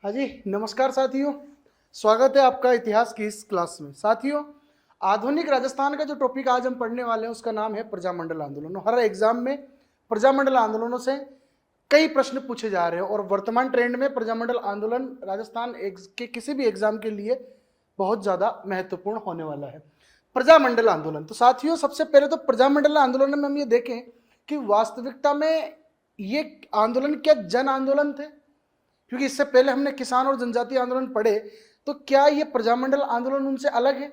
हाँ जी, नमस्कार साथियों। स्वागत है आपका इतिहास की इस क्लास में। साथियों, आधुनिक राजस्थान का जो टॉपिक आज हम पढ़ने वाले हैं उसका नाम है प्रजामंडल आंदोलन। हर एग्जाम में प्रजामंडल आंदोलनों से कई प्रश्न पूछे जा रहे हैं और वर्तमान ट्रेंड में प्रजामंडल आंदोलन राजस्थान के किसी भी एग्जाम के लिए बहुत ज़्यादा महत्वपूर्ण होने वाला है। प्रजामंडल आंदोलन, तो साथियों सबसे पहले तो प्रजामंडल आंदोलन में हम ये देखें कि वास्तविकता में ये आंदोलन क्या जन आंदोलन थे, क्योंकि इससे पहले हमने किसान और जनजातीय आंदोलन पढ़े। तो क्या ये प्रजामंडल आंदोलन उनसे अलग है?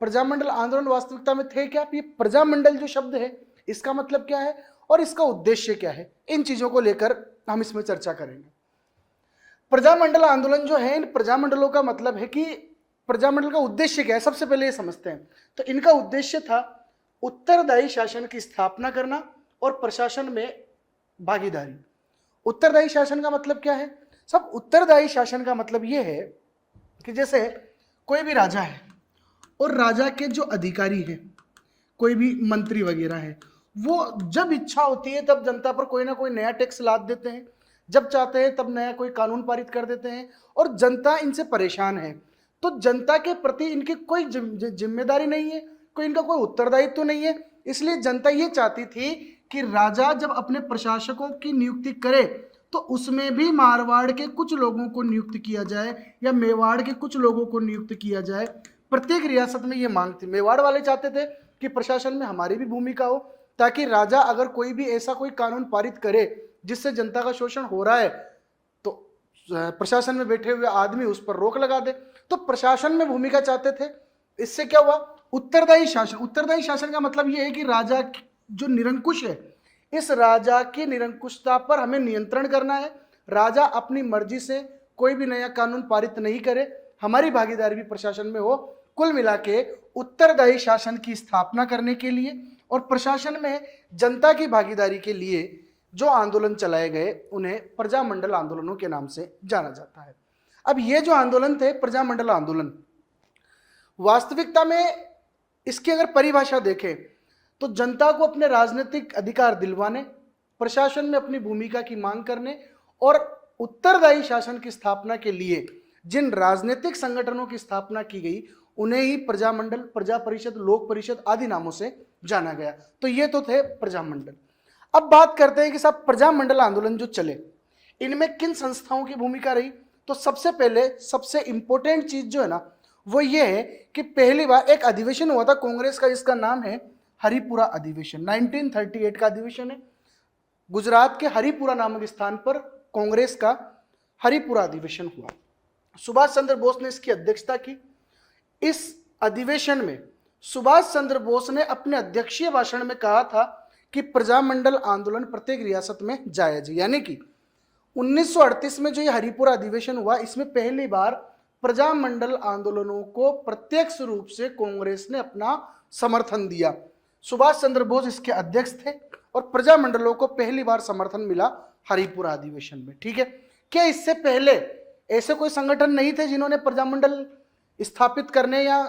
प्रजामंडल आंदोलन वास्तविकता में थे क्या? ये प्रजामंडल जो शब्द है इसका मतलब क्या है और इसका उद्देश्य क्या है, इन चीजों को लेकर हम इसमें चर्चा करेंगे। प्रजामंडल आंदोलन जो है, इन प्रजामंडलों का मतलब है कि प्रजामंडल का उद्देश्य क्या है, सबसे पहले ये समझते हैं। तो इनका उद्देश्य था उत्तरदायी शासन की स्थापना करना और प्रशासन में भागीदारी। उत्तरदायी शासन का मतलब क्या है? सब उत्तरदायी शासन का मतलब यह है कि जैसे कोई भी राजा है और राजा के जो अधिकारी हैं, कोई भी मंत्री वगैरह है, वो जब इच्छा होती है तब जनता पर कोई ना कोई नया टैक्स लाद देते हैं, जब चाहते हैं तब नया कोई कानून पारित कर देते हैं और जनता इनसे परेशान है। तो जनता के प्रति इनकी कोई जिम्मेदारी नहीं है, कोई इनका कोई उत्तरदायित्व तो नहीं है। इसलिए जनता ये चाहती थी कि राजा जब अपने प्रशासकों की नियुक्ति करे तो उसमें भी मारवाड़ के कुछ लोगों को नियुक्त किया जाए या मेवाड़ के कुछ लोगों को नियुक्त किया जाए। प्रत्येक रियासत में ये मांग थी। मेवाड़ वाले चाहते थे कि प्रशासन में हमारी भी भूमिका हो, ताकि राजा अगर कोई भी ऐसा कोई कानून पारित करे जिससे जनता का शोषण हो रहा है तो प्रशासन में बैठे हुए आदमी उस पर रोक लगा दे। तो प्रशासन में भूमिका चाहते थे। इससे क्या हुआ? उत्तरदायी शासन। उत्तरदायी शासन का मतलब यह है कि राजा जो निरंकुश है, इस राजा की निरंकुशता पर हमें नियंत्रण करना है। राजा अपनी मर्जी से कोई भी नया कानून पारित नहीं करे, हमारी भागीदारी भी प्रशासन में हो। कुल मिला के उत्तरदायी शासन की स्थापना करने के लिए और प्रशासन में जनता की भागीदारी के लिए जो आंदोलन चलाए गए उन्हें प्रजामंडल आंदोलनों के नाम से जाना जाता है। अब ये जो आंदोलन थे प्रजामंडल आंदोलन, वास्तविकता में इसकी अगर परिभाषा देखें तो जनता को अपने राजनीतिक अधिकार दिलवाने, प्रशासन में अपनी भूमिका की मांग करने और उत्तरदायी शासन की स्थापना के लिए जिन राजनीतिक संगठनों की स्थापना की गई उन्हें ही प्रजामंडल, प्रजा परिषद, लोक परिषद आदि नामों से जाना गया। तो ये तो थे प्रजामंडल। अब बात करते हैं कि साहब प्रजामंडल आंदोलन जो चले इनमें किन संस्थाओं की भूमिका रही। तो सबसे पहले सबसे इंपॉर्टेंट चीज जो है ना वो ये है कि पहली बार एक अधिवेशन हुआ था कांग्रेस का, जिसका नाम है हरिपुरा अधिवेशन। 1938 का अधिवेशन है। गुजरात के हरिपुरा नामक स्थान पर कांग्रेस का हरिपुरा अधिवेशन हुआ। सुभाष चंद्र बोस ने इसकी अध्यक्षता की। इस अधिवेशन में सुभाष चंद्र बोस ने अपने अध्यक्षीय भाषण में कहा था कि प्रजामंडल आंदोलन प्रत्येक रियासत में जायज है। यानी कि 1938 में जो ये हरिपुरा अधिवेशन हुआ, इसमें पहली बार प्रजामंडल आंदोलनों को प्रत्यक्ष रूप से कांग्रेस ने अपना समर्थन दिया। सुभाष चंद्र बोस इसके अध्यक्ष थे और प्रजामंडलों को पहली बार समर्थन मिला हरिपुरा अधिवेशन में। ठीक है, क्या इससे पहले ऐसे कोई संगठन नहीं थे जिन्होंने प्रजामंडल स्थापित करने या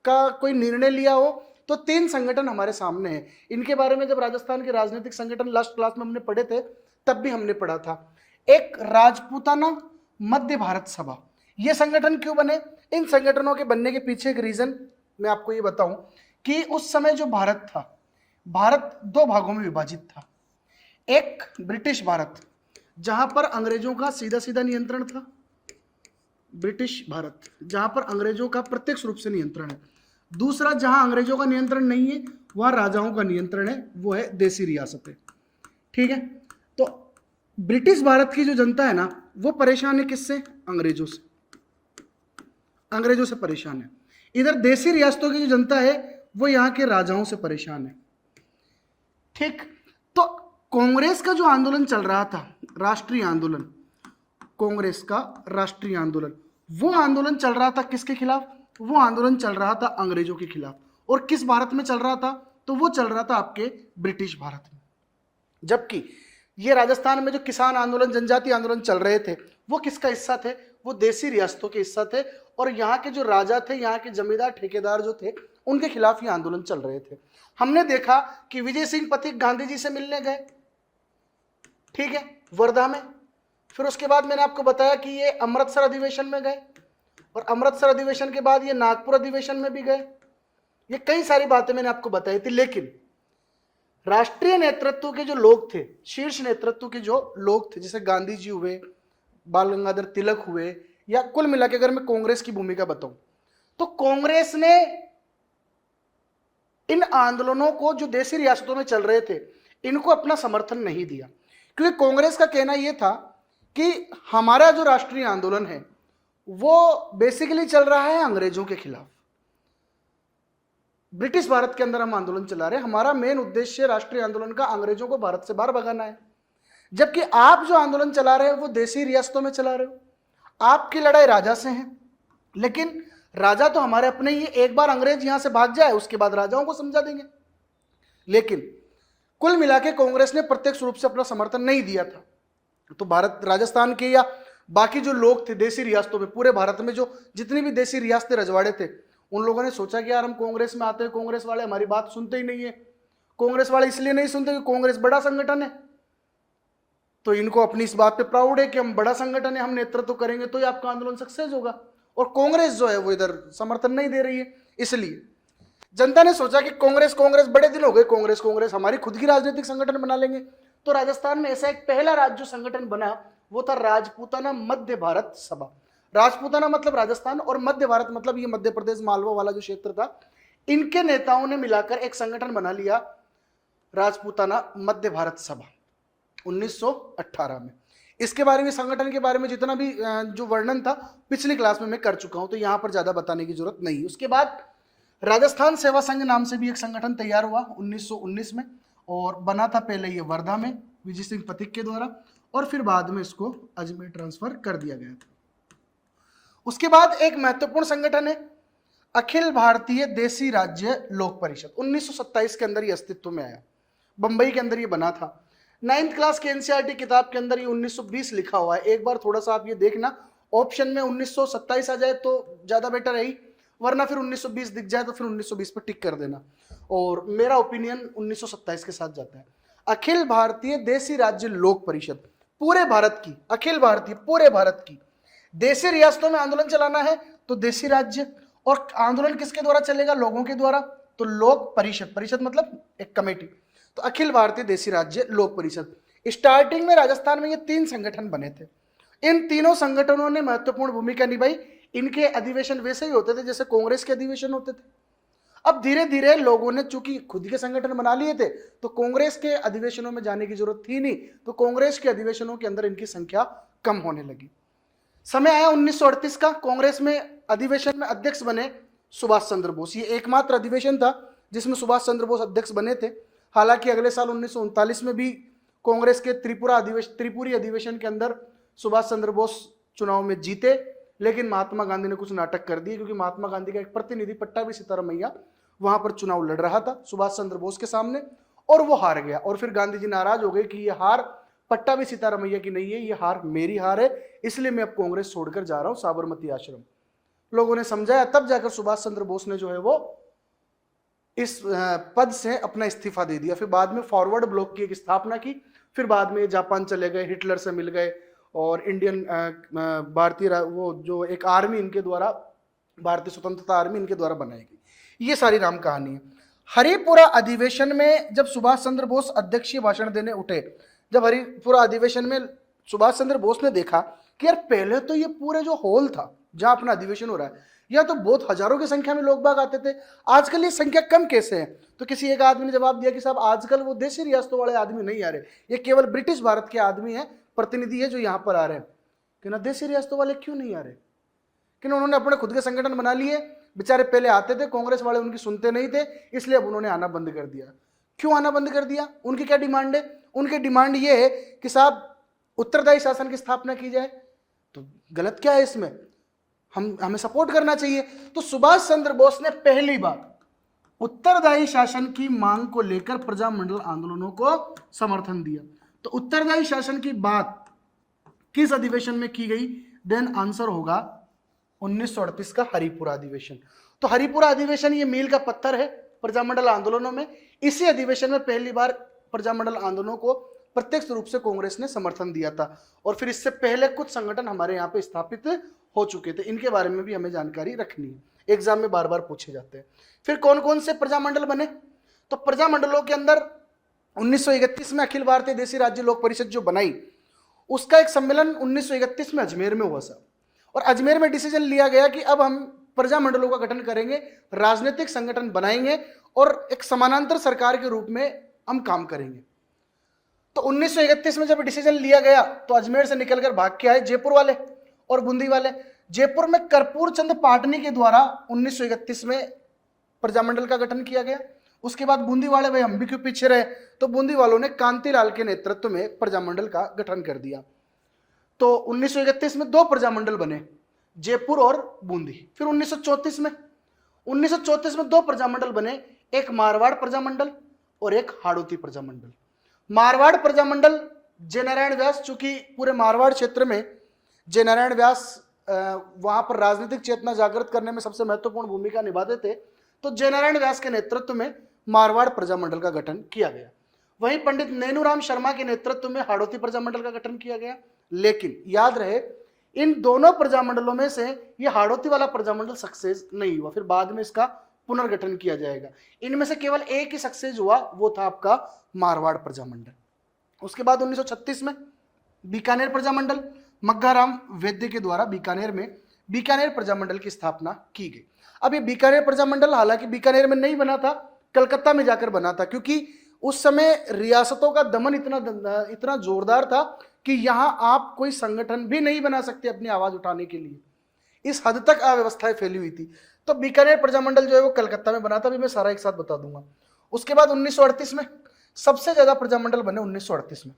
का कोई निर्णय लिया हो? तो 3 संगठन हमारे सामने हैं। इनके बारे में जब राजस्थान के राजनीतिक संगठन लास्ट क्लास में हमने पढ़े थे तब भी हमने पढ़ा था। एक राजपूताना मध्य भारत सभा। ये संगठन क्यों बने? इन संगठनों के बनने के पीछे एक रीजन मैं आपको ये बताऊं कि उस समय जो भारत था, भारत 2 भागों में विभाजित था। एक ब्रिटिश भारत जहां पर अंग्रेजों का सीधा सीधा नियंत्रण था, ब्रिटिश भारत जहां पर अंग्रेजों का प्रत्यक्ष रूप से नियंत्रण है। दूसरा जहां अंग्रेजों का नियंत्रण नहीं है वहां राजाओं का नियंत्रण है, वो है देसी रियासतें। ठीक है, तो ब्रिटिश भारत की जो जनता है ना वो परेशान है किससे? अंग्रेजों से। अंग्रेजों से परेशान है। इधर देसी रियासतों की जो जनता है वो यहाँ के राजाओं से परेशान है। ठीक, तो कांग्रेस का जो आंदोलन चल रहा था, राष्ट्रीय आंदोलन, कांग्रेस का राष्ट्रीय आंदोलन, वो आंदोलन चल रहा था किसके खिलाफ? वो आंदोलन चल रहा था अंग्रेजों के खिलाफ। और किस भारत में चल रहा था? तो वो चल रहा था आपके ब्रिटिश भारत में। जबकि ये राजस्थान में जो किसान आंदोलन, जनजातीय आंदोलन चल रहे थे वो किसका हिस्सा थे? वो देसी रियासतों के हिस्सा थे। और यहाँ के जो राजा थे, यहाँ के जमींदार ठेकेदार जो थे, उनके खिलाफ ये आंदोलन चल रहे थे। हमने देखा कि विजय सिंह पथिक गांधी जी से मिलने गए, ठीक है, वर्धा में। फिर उसके बाद मैंने आपको बताया कि ये अमृतसर अधिवेशन में गए, और अमृतसर अधिवेशन के बाद ये नागपुर अधिवेशन में भी गए। ये कई सारी बातें मैंने आपको बताई थी, लेकिन राष्ट्रीय नेतृत्व के जो लोग थे, शीर्ष नेतृत्व के जो लोग थे, जैसे गांधी जी हुए, बाल गंगाधर तिलक हुए, या कुल मिला के अगर मैं कांग्रेस की भूमिका बताऊं तो कांग्रेस ने इन आंदोलनों को जो देशी रियासतों में चल रहे थे इनको अपना समर्थन नहीं दिया, क्योंकि कांग्रेस का कहना यह था कि हमारा जो राष्ट्रीय आंदोलन है वो बेसिकली चल रहा है अंग्रेजों के खिलाफ। ब्रिटिश भारत के अंदर हम आंदोलन चला रहे हैं, हमारा मेन उद्देश्य राष्ट्रीय आंदोलन का अंग्रेजों को भारत से बाहर भगाना है। जबकि आप जो आंदोलन चला रहे हो वो देशी रियासतों में चला रहे हो, आपकी लड़ाई राजा से है, लेकिन राजा तो हमारे अपने ही, एक बार अंग्रेज यहां से भाग जाए उसके बाद राजाओं को समझा देंगे। लेकिन कुल मिला के कांग्रेस ने प्रत्यक्ष रूप से अपना समर्थन नहीं दिया था। तो भारत, राजस्थान के या बाकी जो लोग थे देशी रियासतों में, पूरे भारत में जो जितनी भी देशी रियासतें रजवाड़े थे, उन लोगों ने सोचा कि यार हम कांग्रेस में आते हैं, कांग्रेस वाले हमारी बात सुनते ही नहीं है। कांग्रेस वाले इसलिए नहीं सुनते कि कांग्रेस बड़ा संगठन है, तो इनको अपनी इस बात पे प्राउड है कि हम बड़ा संगठन है, हम नेतृत्व करेंगे तो ही आपका आंदोलन सक्सेस होगा। और कांग्रेस जो है वो इधर समर्थन नहीं दे रही है, इसलिए जनता ने सोचा कि कांग्रेस बड़े दिन हो गए, कांग्रेस हमारी खुद की राजनीतिक संगठन बना लेंगे। तो राजस्थान में ऐसा एक पहला राज्य जो संगठन बना वो था राजपूताना मध्य भारत सभा। राजपूताना मतलब राजस्थान, और मध्य भारत मतलब ये मध्य प्रदेश मालवा वाला जो क्षेत्र था, इनके नेताओं ने मिलाकर एक संगठन बना लिया, राजपूताना मध्य भारत सभा, 1918 में। इसके बारे में, संगठन के बारे में जितना भी जो वर्णन था पिछली क्लास में मैं कर चुका हूं, तो यहां पर ज्यादा बताने की जरूरत नहीं। उसके बाद राजस्थान सेवा संघ नाम से भी एक संगठन तैयार हुआ 1919 में, और बना था पहले ये वर्धा में विजय सिंह पथिक के द्वारा, और फिर बाद में इसको अजमेर ट्रांसफर कर दिया गया था। उसके बाद एक महत्वपूर्ण संगठन है अखिल भारतीय देशी राज्य लोक परिषद, 1927 के अंदर ये अस्तित्व में आया, बंबई के अंदर ये बना था। 9th क्लास के एनसीईआरटी किताब के अंदर ये 1920 लिखा हुआ है, एक बार थोड़ा सा आप ये देखना, ऑप्शन में 1927 आ जाए तो ज्यादा बेटर है, वरना फिर 1920 दिख जाए तो फिर 1920 पर टिक कर देना, और मेरा ओपिनियन 1927 के साथ जाता है। अखिल भारतीय देशी राज्य लोक परिषद, पूरे भारत की, अखिल भारतीय पूरे भारत की देशी रियासतों में आंदोलन चलाना है तो देशी राज्य, और आंदोलन किसके द्वारा चलेगा, लोगों के द्वारा, तो लोक परिषद, परिषद मतलब एक कमेटी, तो अखिल भारतीय देशी राज्य लोक परिषद। स्टार्टिंग में राजस्थान में ये 3 संगठन बने थे, इन तीनों संगठनों ने महत्वपूर्ण भूमिका निभाई। इनके अधिवेशन वैसे ही होते थे जैसे कांग्रेस के अधिवेशन होते थे। अब धीरे धीरे लोगों ने चूंकि खुद के संगठन बना लिए थे तो कांग्रेस के अधिवेशनों में जाने की जरूरत थी नहीं, तो कांग्रेस के अधिवेशनों के अंदर इनकी संख्या कम होने लगी। समय आया 1938 का, कांग्रेस में अधिवेशन में अध्यक्ष बने सुभाष चंद्र बोस। ये एकमात्र अधिवेशन था जिसमें सुभाष चंद्र बोस अध्यक्ष बने थे। हालांकि अगले साल 1939 में भी कांग्रेस के त्रिपुरी अधिवेशन के अंदर सुभाष चंद्र बोस चुनाव में जीते, लेकिन महात्मा गांधी ने कुछ नाटक कर दिए, क्योंकि महात्मा गांधी का एक प्रतिनिधि पट्टाभी सीतारामैया वहां पर चुनाव लड़ रहा था सुभाष चंद्र बोस के सामने, और वो हार गया। और फिर गांधी जी नाराज हो गए कि ये हार पट्टाभी सीतारामैया की नहीं है, ये हार मेरी हार है, इसलिए मैं अब कांग्रेस छोड़कर जा रहा हूं साबरमती आश्रम। लोगों ने समझाया, तब जाकर सुभाष चंद्र बोस ने जो है वो इस पद से अपना इस्तीफा दे दिया। फिर बाद में फॉरवर्ड ब्लॉक की एक स्थापना की, फिर बाद में जापान चले गए, हिटलर से मिल गए, और इंडियन भारतीय वो जो एक आर्मी इनके द्वारा, भारतीय स्वतंत्रता आर्मी इनके द्वारा बनाई गई। ये सारी राम कहानी है। हरिपुरा अधिवेशन में जब सुभाष चंद्र बोस अध्यक्षीय भाषण देने उठे, जब हरिपुरा अधिवेशन में सुभाष चंद्र बोस ने देखा कि यार पहले तो ये पूरे जो हॉल था जहां अपना अधिवेशन हो रहा है, यह तो बहुत हजारों की संख्या में लोग बाग आते थे, आजकल ये संख्या कम कैसे है? तो किसी एक आदमी ने जवाब दिया कि साहब आजकल वो देशी रियासतों वाले आदमी नहीं आ रहे, ये केवल ब्रिटिश भारत के आदमी है, प्रतिनिधि है जो यहाँ पर आ रहे हैं। कि ना देशी रियासतों वाले क्यों नहीं आ रहे? कि उन्होंने अपने खुद के संगठन बना लिए, बेचारे पहले आते थे, कांग्रेस वाले उनकी सुनते नहीं थे, इसलिए अब उन्होंने आना बंद कर दिया। क्यों आना बंद कर दिया? उनकी क्या डिमांड है? उनकी डिमांड ये है कि साहब उत्तरदायी शासन की स्थापना की जाए। तो गलत क्या है इसमें? हमें सपोर्ट करना चाहिए। तो सुभाष चंद्र बोस ने पहली बार उत्तरदायी शासन की मांग को लेकर प्रजामंडल आंदोलनों को समर्थन दिया। तो उत्तरदायी शासन की बात किस अधिवेशन में की गई? देन आंसर होगा 1938 का हरिपुरा अधिवेशन। तो हरिपुरा अधिवेशन ये मील का पत्थर है प्रजामंडल आंदोलनों में। इसी अधिवेशन में पहली बार प्रजामंडल आंदोलनों को प्रत्यक्ष रूप से कांग्रेस ने समर्थन दिया था। और फिर इससे पहले कुछ संगठन हमारे यहाँ पे स्थापित हो चुके थे, इनके बारे में भी हमें जानकारी रखनी है, एग्जाम में बार बार पूछे जाते हैं। फिर कौन कौन से प्रजामंडल बने, तो प्रजामंडलों के अंदर 1931 में अखिल भारतीय देशी राज्य लोक परिषद जो बनाई, उसका एक सम्मेलन 1931 में अजमेर में हुआ साहब। और अजमेर में डिसीजन लिया गया कि अब हम प्रजामंडलों का गठन करेंगे, राजनीतिक संगठन बनाएंगे और एक समानांतर सरकार के रूप में हम काम करेंगे। तो 1931 में जब डिसीजन लिया गया तो अजमेर से निकलकर भाग के आए जयपुर वाले और बूंदी वाले। जयपुर में कर्पूर चंद पाटनी के द्वारा 1931 में प्रजामंडल का गठन किया गया। उसके बाद बूंदी वाले, भाई हम भी क्यों पीछे रहे, तो बूंदी वालों ने कांतिलाल के नेतृत्व में प्रजामंडल का गठन कर दिया। तो 1931 में 2 प्रजामंडल बने, जयपुर और बूंदी। फिर 1934 में 2 प्रजामंडल बने, एक मारवाड़ प्रजामंडल और एक हाड़ौती प्रजामंडल। मारवाड़ प्रजामंडल जयनारायण व्यास, चूंकि पूरे मारवाड़ क्षेत्र में जयनारायण व्यास वहां पर राजनीतिक चेतना जागृत करने में सबसे महत्वपूर्ण भूमिका निभाते थे, तो जयनारायण व्यास के नेतृत्व में मारवाड़ प्रजामंडल का गठन किया गया। वहीं पंडित नैनूराम शर्मा के नेतृत्व में हाड़ौती प्रजामंडल का गठन किया गया। लेकिन याद रहे, इन दोनों प्रजामंडलों में से ये हाड़ौती वाला प्रजामंडल सक्सेस नहीं हुआ, फिर बाद में इसका पुनर्गठन किया जाएगा। इनमें से केवल एक ही सक्सेस हुआ, वो था आपका मारवाड़ प्रजामंडल। उसके बाद 1936 में बीकानेर प्रजामंडल, मग्गाराम वैद्य के द्वारा बीकानेर में बीकानेर प्रजामंडल की स्थापना की गई। अब ये बीकानेर प्रजामंडल हालांकि बीकानेर में नहीं बना था, कलकत्ता में जाकर बना था, क्योंकि उस समय रियासतों का दमन इतना जोरदार था कि यहां आप कोई संगठन भी नहीं बना सकते अपनी आवाज उठाने के लिए, इस हद तक अव्यवस्थाएं फैली हुई थी। तो बीकानेर प्रजामंडल जो है वो कलकत्ता में बना था, अभी मैं सारा एक साथ बता दूंगा। उसके बाद 1938 में सबसे ज्यादा प्रजामंडल बने 1938 में,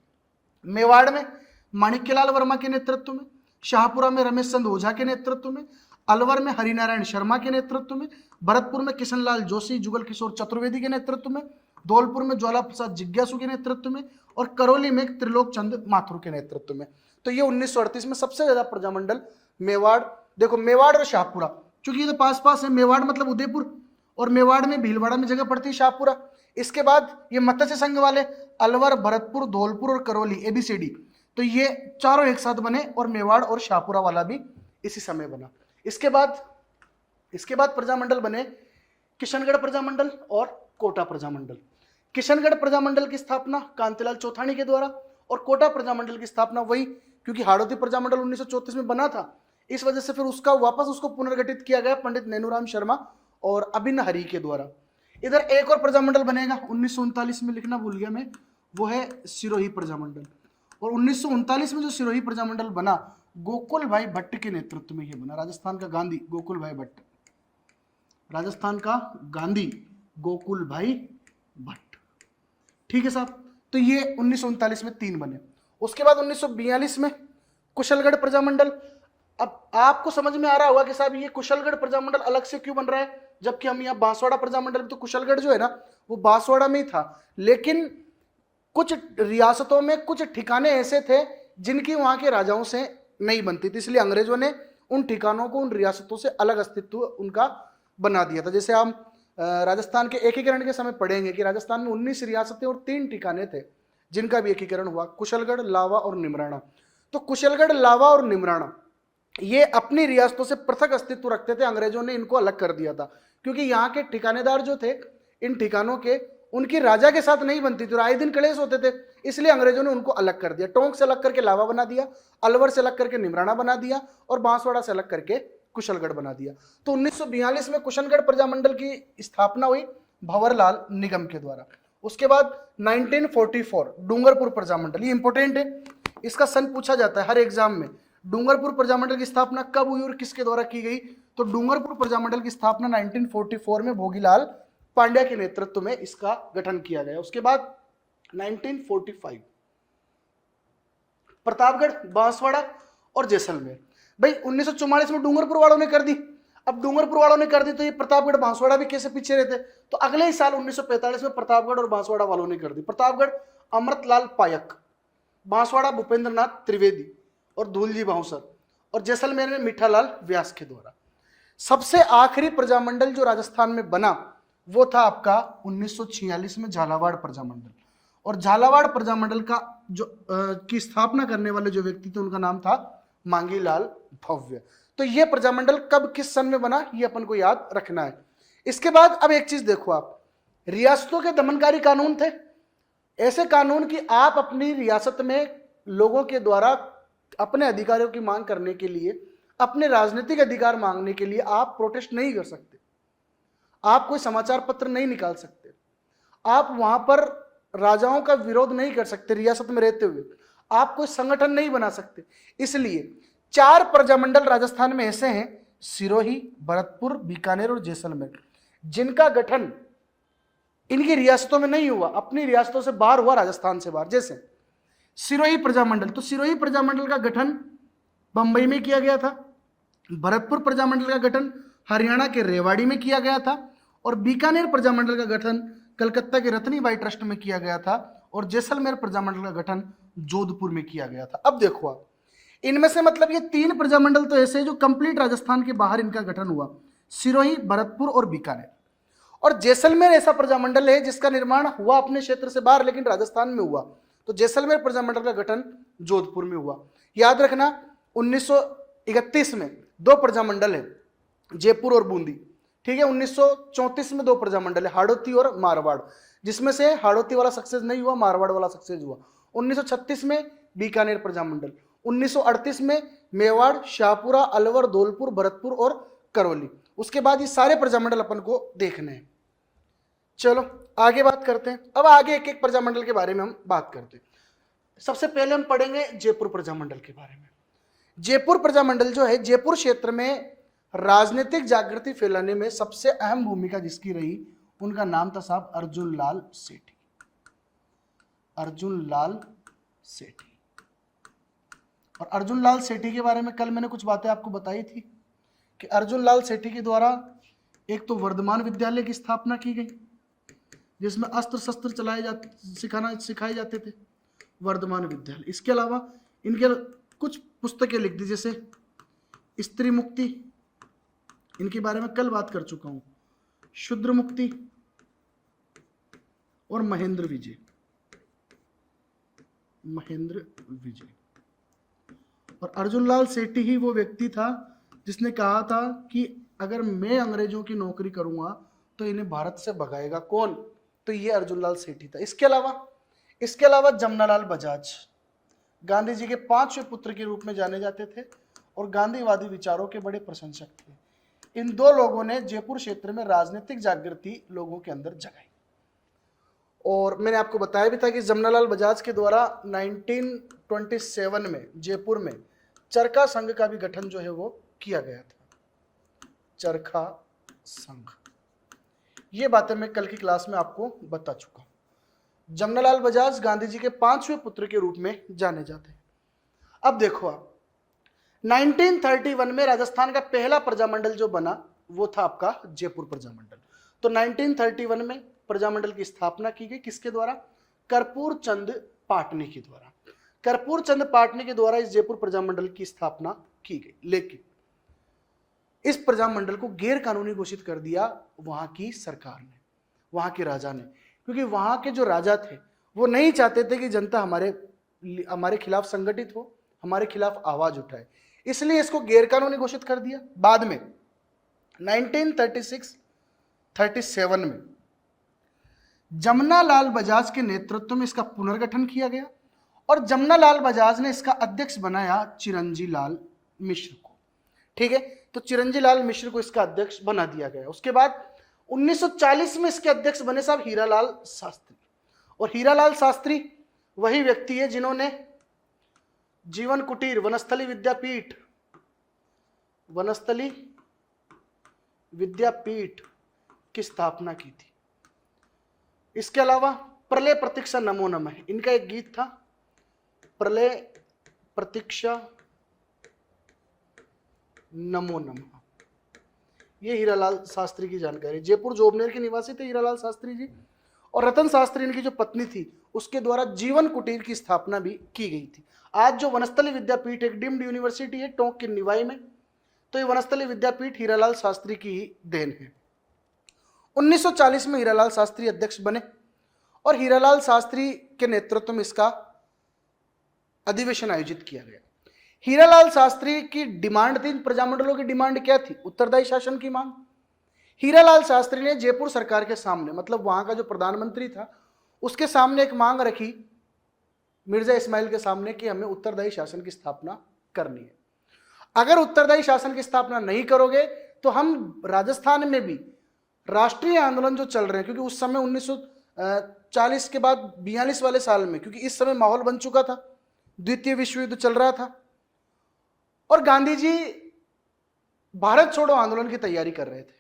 मेवाड़ में माणिक्यलाल वर्मा के नेतृत्व में, शाहपुरा में रमेश चंद ओझा के नेतृत्व में, अलवर में हरिनारायण शर्मा के नेतृत्व में, भरतपुर में किशनलाल जोशी, जुगल किशोर चतुर्वेदी के नेतृत्व में, धौलपुर में ज्वाला प्रसाद जिज्ञासु के नेतृत्व में और करौली में त्रिलोक चंद माथुर के नेतृत्व में। तो ये 1938 में सबसे ज्यादा प्रजामंडल मेवाड़। देखो मेवाड़ और शाहपुरा, चूंकि ये तो पास पास है, मेवाड़ मतलब उदयपुर और मेवाड़ में भीलवाड़ा में जगह पड़ती है शाहपुरा। इसके बाद ये मत्स्य संघ वाले अलवर, भरतपुर, धौलपुर और करौली, ABCD, तो ये चारों एक साथ बने और मेवाड़ और शाहपुरा वाला भी इसी समय बना। इसके बाद प्रजामंडल बने किशनगढ़ प्रजामंडल और कोटा प्रजामंडल। किशनगढ़ प्रजामंडल की स्थापना कांतिलाल चौथानी के द्वारा और कोटा प्रजामंडल की स्थापना वही, क्योंकि हाड़ौती प्रजामंडल 1934 में बना था, इस वजह से फिर उसको पुनर्गठित किया गया पंडित नैनूराम शर्मा और अभिन्न हरि के द्वारा। इधर एक और प्रजामंडल बनेगा 1939 में, लिखना भूल गया मैं, वो है सिरोही प्रजामंडल। और 1939 में जो सिरोही प्रजामंडल बना, गोकुल भाई भट्ट के नेतृत्व में ये बना। राजस्थान का गांधी गोकुल भाई भट्ट, राजस्थान का गांधी गोकुल भाई भट्ट, ठीक है साहब। तो ये 1939 में 3 बने। उसके बाद 1942 में कुशलगढ़ प्रजामंडल। अब आपको समझ में आ रहा होगा कि साहब ये कुशलगढ़ प्रजामंडल अलग से क्यों बन रहा है, जबकि हम यहाँ बांसवाड़ा प्रजामंडल, तो कुशलगढ़ जो है ना वो बांसवाड़ा में ही था, लेकिन कुछ रियासतों में कुछ ठिकाने ऐसे थे जिनकी वहां के राजाओं से नहीं बनती थी, इसलिए अंग्रेजों ने उन ठिकानों को उन रियासतों से अलग अस्तित्व उनका बना दिया था। जैसे हम राजस्थान के एकीकरण के समय पढ़ेंगे कि राजस्थान में 19 रियासतें और 3 ठिकाने थे जिनका भी एकीकरण हुआ, कुशलगढ़, लावा और निमराना। तो कुशलगढ़, लावा और निमराना ये अपनी रियासतों से पृथक अस्तित्व रखते थे, अंग्रेजों ने इनको अलग कर दिया था, क्योंकि यहाँ के ठिकानेदार जो थे इन ठिकानों के, उनकी राजा के साथ नहीं बनती थी और आए दिन क्लेश होते थे, इसलिए अंग्रेजों ने उनको अलग कर दिया। टोंक से अलग करके लावा बना दिया, अलवर से अलग करके निमराना बना दिया और बांसवाड़ा से अलग करके कुशलगढ़ बना दिया। तो 1942 में कुशलगढ़ प्रजामंडल की स्थापना हुई भंवरलाल निगम के द्वारा। उसके बाद 1944 डूंगरपुर प्रजामंडल, ये इंपॉर्टेंट है, इसका सन पूछा जाता है हर एग्जाम में। डूंगरपुर प्रजामंडल की स्थापना कब हुई और किसके द्वारा की गई, तो डूंगरपुर प्रजामंडल की स्थापना 1944 में भोगीलाल पांड्या के नेतृत्व में इसका गठन किया गया। उसके बाद 1945 प्रतापगढ़, बांसवाड़ा और जैसलमेर। भाई 1944 में डूंगरपुर वालों ने कर दी, अब डूंगरपुर वालों ने कर दी तो ये प्रतापगढ़ बांसवाड़ा भी कैसे पीछे रहते, तो अगले ही साल 1945 में प्रतापगढ़ और बांसवाड़ा वालों ने कर दी। प्रतापगढ़ अमृतलाल पायक, बांसवाड़ा भूपेंद्र नाथ त्रिवेदी और धूलजी बांसर, और जैसलमेर में मीठालाल व्यास के द्वारा। सबसे आखिरी प्रजामंडल जो राजस्थान में बना वो था आपका 1946 में झालावाड़ प्रजामंडल, और झालावाड़ प्रजामंडल का जो की स्थापना करने वाले जो व्यक्ति थे उनका नाम था मांगीलाल भव्य। तो ये प्रजामंडल कब किस सन में बना ये अपन को याद रखना है। इसके बाद अब एक चीज देखो, आप रियासतों के दमनकारी कानून थे, ऐसे कानून कि आप अपनी रियासत में लोगों के द्वारा अपने अधिकारों की मांग करने के लिए, अपने राजनीतिक अधिकार मांगने के लिए आप प्रोटेस्ट नहीं कर सकते, आप कोई समाचार पत्र नहीं निकाल सकते, आप वहां पर राजाओं का विरोध नहीं कर सकते, रियासत में रहते हुए आप कोई संगठन नहीं बना सकते। इसलिए 4 प्रजामंडल राजस्थान में ऐसे हैं, सिरोही, भरतपुर, बीकानेर और जैसलमेर, जिनका गठन इनकी रियासतों में नहीं हुआ, अपनी रियासतों से बाहर हुआ, राजस्थान से बाहर। जैसे सिरोही प्रजामंडल, तो सिरोही प्रजामंडल का गठन बंबई में किया गया था, भरतपुर प्रजामंडल का गठन हरियाणा के रेवाड़ी में किया गया था, और बीकानेर प्रजामंडल का गठन कलकत्ता के रत्नीबाई ट्रस्ट में किया गया था, और जैसलमेर प्रजामंडल का गठन जोधपुर में किया गया था। अब देखो आप, इनमें से मतलब ये 3 प्रजामंडल तो ऐसे जो कंप्लीट राजस्थान के बाहर इनका गठन हुआ, सिरोही, भरतपुर और बीकानेर। और जैसलमेर ऐसा प्रजामंडल है जिसका निर्माण हुआ अपने क्षेत्र से बाहर लेकिन राजस्थान में हुआ, तो जैसलमेर प्रजामंडल का गठन जोधपुर में हुआ। याद रखना 1931 में 2 प्रजामंडल है, जयपुर और बूंदी, ठीक है। 1934 में 2 प्रजामंडल है, हाड़ौती और मारवाड़, जिसमें से हाड़ौती वाला सक्सेस नहीं हुआ, मारवाड़ वाला सक्सेस हुआ। 1936 में बीकानेर प्रजामंडल, 1938 में मेवाड़, शाहपुरा, अलवर, धौलपुर, भरतपुर और करौली। उसके बाद ये सारे प्रजामंडल अपन को देखने हैं। चलो आगे बात करते हैं। अब आगे एक एक प्रजामंडल के बारे में हम बात करते हैं। सबसे पहले हम पढ़ेंगे जयपुर प्रजामंडल के बारे में। जयपुर प्रजामंडल जो है, जयपुर क्षेत्र में राजनीतिक जागृति फैलाने में सबसे अहम भूमिका जिसकी रही, उनका नाम था साहब अर्जुन लाल सेठी। अर्जुन लाल सेठी। और अर्जुन लाल सेठी के बारे में कल मैंने कुछ बातें आपको बताई थी कि अर्जुन लाल सेठी के द्वारा एक तो वर्धमान विद्यालय की स्थापना की गई, जिसमें अस्त्र शस्त्र सिखाए जाते थे, वर्धमान विद्यालय। इसके अलावा इनके कुछ पुस्तकें लिख दी, जैसे स्त्री मुक्ति, इनके बारे में कल बात कर चुका हूं, शूद्र मुक्ति और महेंद्र विजय। और अर्जुन लाल सेठी ही वो व्यक्ति था जिसने कहा था कि अगर मैं अंग्रेजों की नौकरी करूंगा तो इन्हें भारत से भगाएगा कौन, तो ये अर्जुन लाल सेठी था। इसके अलावा जमनालाल बजाज गांधी जी के 5वें पुत्र के रूप में जाने जाते थे और गांधीवादी विचारों के बड़े प्रशंसक थे। इन 2 लोगों ने जयपुर क्षेत्र में राजनीतिक जागृति लोगों के अंदर जगाई। और मैंने आपको बताया भी था कि जमनालाल बजाज के द्वारा 1927 में जयपुर में चरखा संघ का भी गठन जो है वो किया गया था। चरखा संघ, ये बातें मैं कल की क्लास में आपको बता चुका हूं। जमनालाल बजाज गांधी जी के 5वें पुत्र के रूप में जाने जाते हैं। अब देखो आप, 1931 में राजस्थान का पहला प्रजामंडल जो बना वो था आपका जयपुर प्रजामंडल। तो 1931 में प्रजामंडल की स्थापना की गई, किसके द्वारा? कर्पूर चंद पाटनी के द्वारा। कर्पूर चंद पाटनी के द्वारा इस जयपुर प्रजामंडल की स्थापना की गई, लेकिन इस प्रजामंडल को गैर कानूनी घोषित कर दिया वहां की सरकार ने, वहां के राजा ने, क्योंकि वहां के जो राजा थे वो नहीं चाहते थे कि जनता हमारे खिलाफ संगठित हो, हमारे खिलाफ आवाज उठाए, इसलिए इसको गैर कानूनी घोषित कर दिया। बाद में 1936-37 में जमनालाल बजाज के नेतृत्व में इसका पुनर्गठन किया गया और जमनालाल बजाज ने इसका अध्यक्ष बनाया चिरंजी लाल मिश्र को। ठीक है, तो चिरंजी लाल मिश्र को इसका अध्यक्ष बना दिया गया। उसके बाद 1940 में इसके अध्यक्ष बने साहब हीरालाल शास्त्री। और हीरालाल शास्त्री वही व्यक्ति है जिन्होंने जीवन कुटीर वनस्थली विद्यापीठ की स्थापना की थी। इसके अलावा प्रलय प्रतीक्षा नमो नमः, इनका एक गीत था, प्रलय प्रतीक्षा नमो नमः, ये हीरालाल शास्त्री की जानकारी। जयपुर जोबनेर के निवासी थे हीरालाल शास्त्री जी, और रतन शास्त्री इनकी जो पत्नी थी उसके द्वारा जीवन कुटीर की स्थापना भी की गई थी। आज जो वनस्थली विद्यापीठ एक डीम्ड यूनिवर्सिटी है टोंक के निवाई में, तो ये वनस्थली विद्यापीठ हीरालाल शास्त्री की ही देन है। 1940 में हीरालाल शास्त्री अध्यक्ष बने और हीरालाल शास्त्री के नेतृत्व में इसका अधिवेशन आयोजित किया गया। हीरालाल शास्त्री की डिमांड थी, इन प्रजामंडलों की डिमांड क्या थी? उत्तरदायी शासन की मांग। हीरालाल शास्त्री ने जयपुर सरकार के सामने, मतलब वहां का जो प्रधानमंत्री था उसके सामने एक मांग रखी, मिर्जा इस्माइल के सामने, कि हमें उत्तरदायी शासन की स्थापना करनी है। अगर उत्तरदायी शासन की स्थापना नहीं करोगे तो हम राजस्थान में भी राष्ट्रीय आंदोलन जो चल रहे हैं, क्योंकि उस समय 1940 के बाद 42 वाले साल में, क्योंकि इस समय माहौल बन चुका था, द्वितीय विश्व युद्ध चल रहा था और गांधी जी भारत छोड़ो आंदोलन की तैयारी कर रहे थे।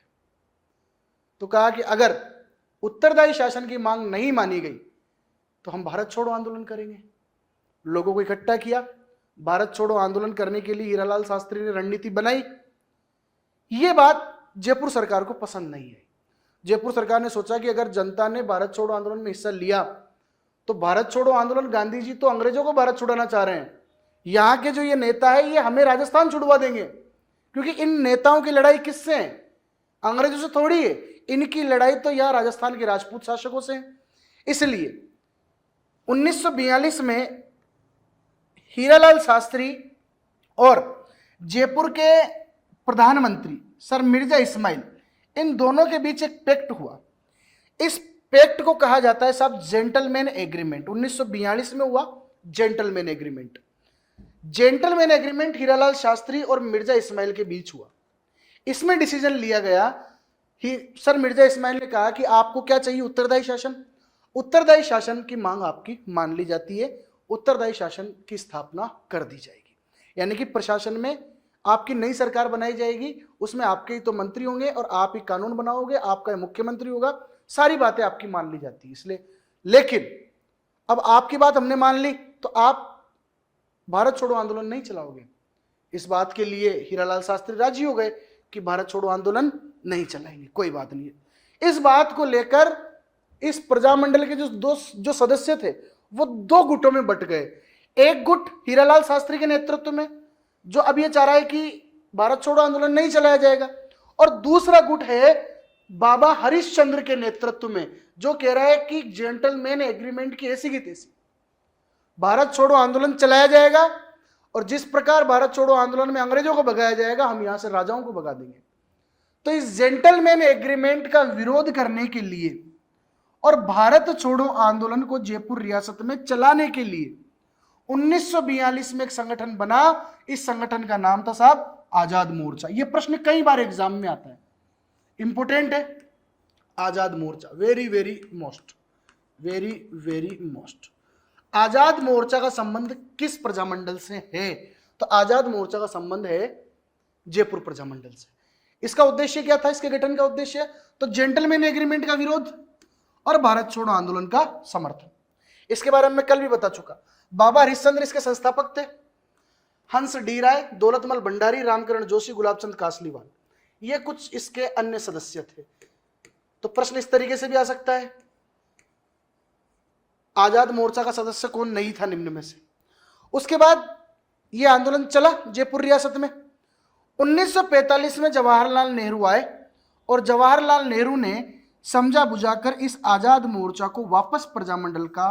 तो कहा कि अगर उत्तरदायी शासन की मांग नहीं मानी गई तो हम भारत छोड़ो आंदोलन करेंगे। लोगों को इकट्ठा किया, भारत छोड़ो आंदोलन करने के लिए हीरालाल शास्त्री ने रणनीति बनाई। यह बात जयपुर सरकार को पसंद नहीं आई। जयपुर सरकार ने सोचा कि अगर जनता ने भारत छोड़ो आंदोलन में हिस्सा लिया तो भारत छोड़ो आंदोलन, गांधी जी तो अंग्रेजों को भारत छुड़ाना चाह रहे हैं, यहां के जो ये नेता है ये हमें राजस्थान छुड़वा देंगे, क्योंकि इन नेताओं की लड़ाई किससे है? अंग्रेजों से थोड़ी है, इनकी लड़ाई तो यहां राजस्थान के राजपूत शासकों से है। इसलिए 1942 में हीरालाल शास्त्री और जयपुर के प्रधानमंत्री सर मिर्जा इस्माइल, इन दोनों के बीच एक पैक्ट हुआ। इस पैक्ट को कहा जाता है साहब जेंटलमैन एग्रीमेंट। 1942 में हुआ gentleman agreement. Gentleman agreement Hiralal Shastri और मिर्जा इस्माइल के बीच हुआ। इसमें डिसीजन लिया गया, सर मिर्जा इस्माइल ने कहा कि आपको क्या चाहिए? उत्तरदायी शासन। उत्तरदायी शासन की मांग आपकी मान ली जाती है, उत्तरदायी शासन की स्थापना कर दी जाएगी। यानी कि प्रशासन में आपकी नई सरकार बनाई जाएगी, उसमें आपके ही तो मंत्री होंगे और आप ही कानून बनाओगे, आपका मुख्यमंत्री होगा, सारी बातें आपकी मान ली जाती है। इसलिए लेकिन अब आपकी बात हमने मान ली तो आप भारत छोड़ो आंदोलन नहीं चलाओगे। इस बात के लिए हीरालाल शास्त्री राजी हो गए कि भारत छोड़ो आंदोलन नहीं चलाएंगे, कोई बात नहीं है। इस बात को लेकर इस प्रजामंडल के जो सदस्य थे वो दो गुटों में बट गए। एक गुट हीरालाल शास्त्री के नेतृत्व में जो अब ये चाह रहा है कि भारत छोड़ो आंदोलन नहीं चलाया जाएगा, और दूसरा गुट है बाबा हरिश्चंद्र के नेतृत्व में जो कह रहा है कि जेंटलमैन एग्रीमेंट की ऐसी की तैसी भारत छोड़ो आंदोलन चलाया जाएगा, और जिस प्रकार भारत छोड़ो आंदोलन में अंग्रेजों को भगाया जाएगा हम यहां से राजाओं को भगा देंगे। तो इस जेंटलमैन एग्रीमेंट का विरोध करने के लिए और भारत छोड़ो आंदोलन को जयपुर रियासत में चलाने के लिए 1942 में एक संगठन बना। इस संगठन का नाम था साहब आजाद मोर्चा। यह प्रश्न कई बार एग्जाम में आता है, इंपोर्टेंट है। आजाद मोर्चा वेरी वेरी मोस्ट। आजाद मोर्चा का संबंध किस प्रजामंडल से है? तो आजाद मोर्चा का संबंध है जयपुर प्रजामंडल से। इसका उद्देश्य क्या था? इसके गठन का उद्देश्य तो जेंटलमैन एग्रीमेंट का विरोध और भारत छोड़ो आंदोलन का समर्थन। इसके बारे में मैं कल भी बता चुका। बाबा हरिश्चंद्र इसके संस्थापक थे। हंस डी राय, दौलतमल भंडारी, रामकरण जोशी, गुलाबचंद कासलीवाल, ये कुछ इसके अन्य सदस्य थे। तो प्रश्न इस तरीके से भी आ सकता है, आजाद मोर्चा का सदस्य कौन नहीं था निम्न में से? उसके बाद यह आंदोलन चला जयपुर रियासत में। 1945 में जवाहरलाल नेहरू आए और जवाहरलाल नेहरू ने समझा बुझाकर इस आजाद मोर्चा को वापस प्रजामंडल का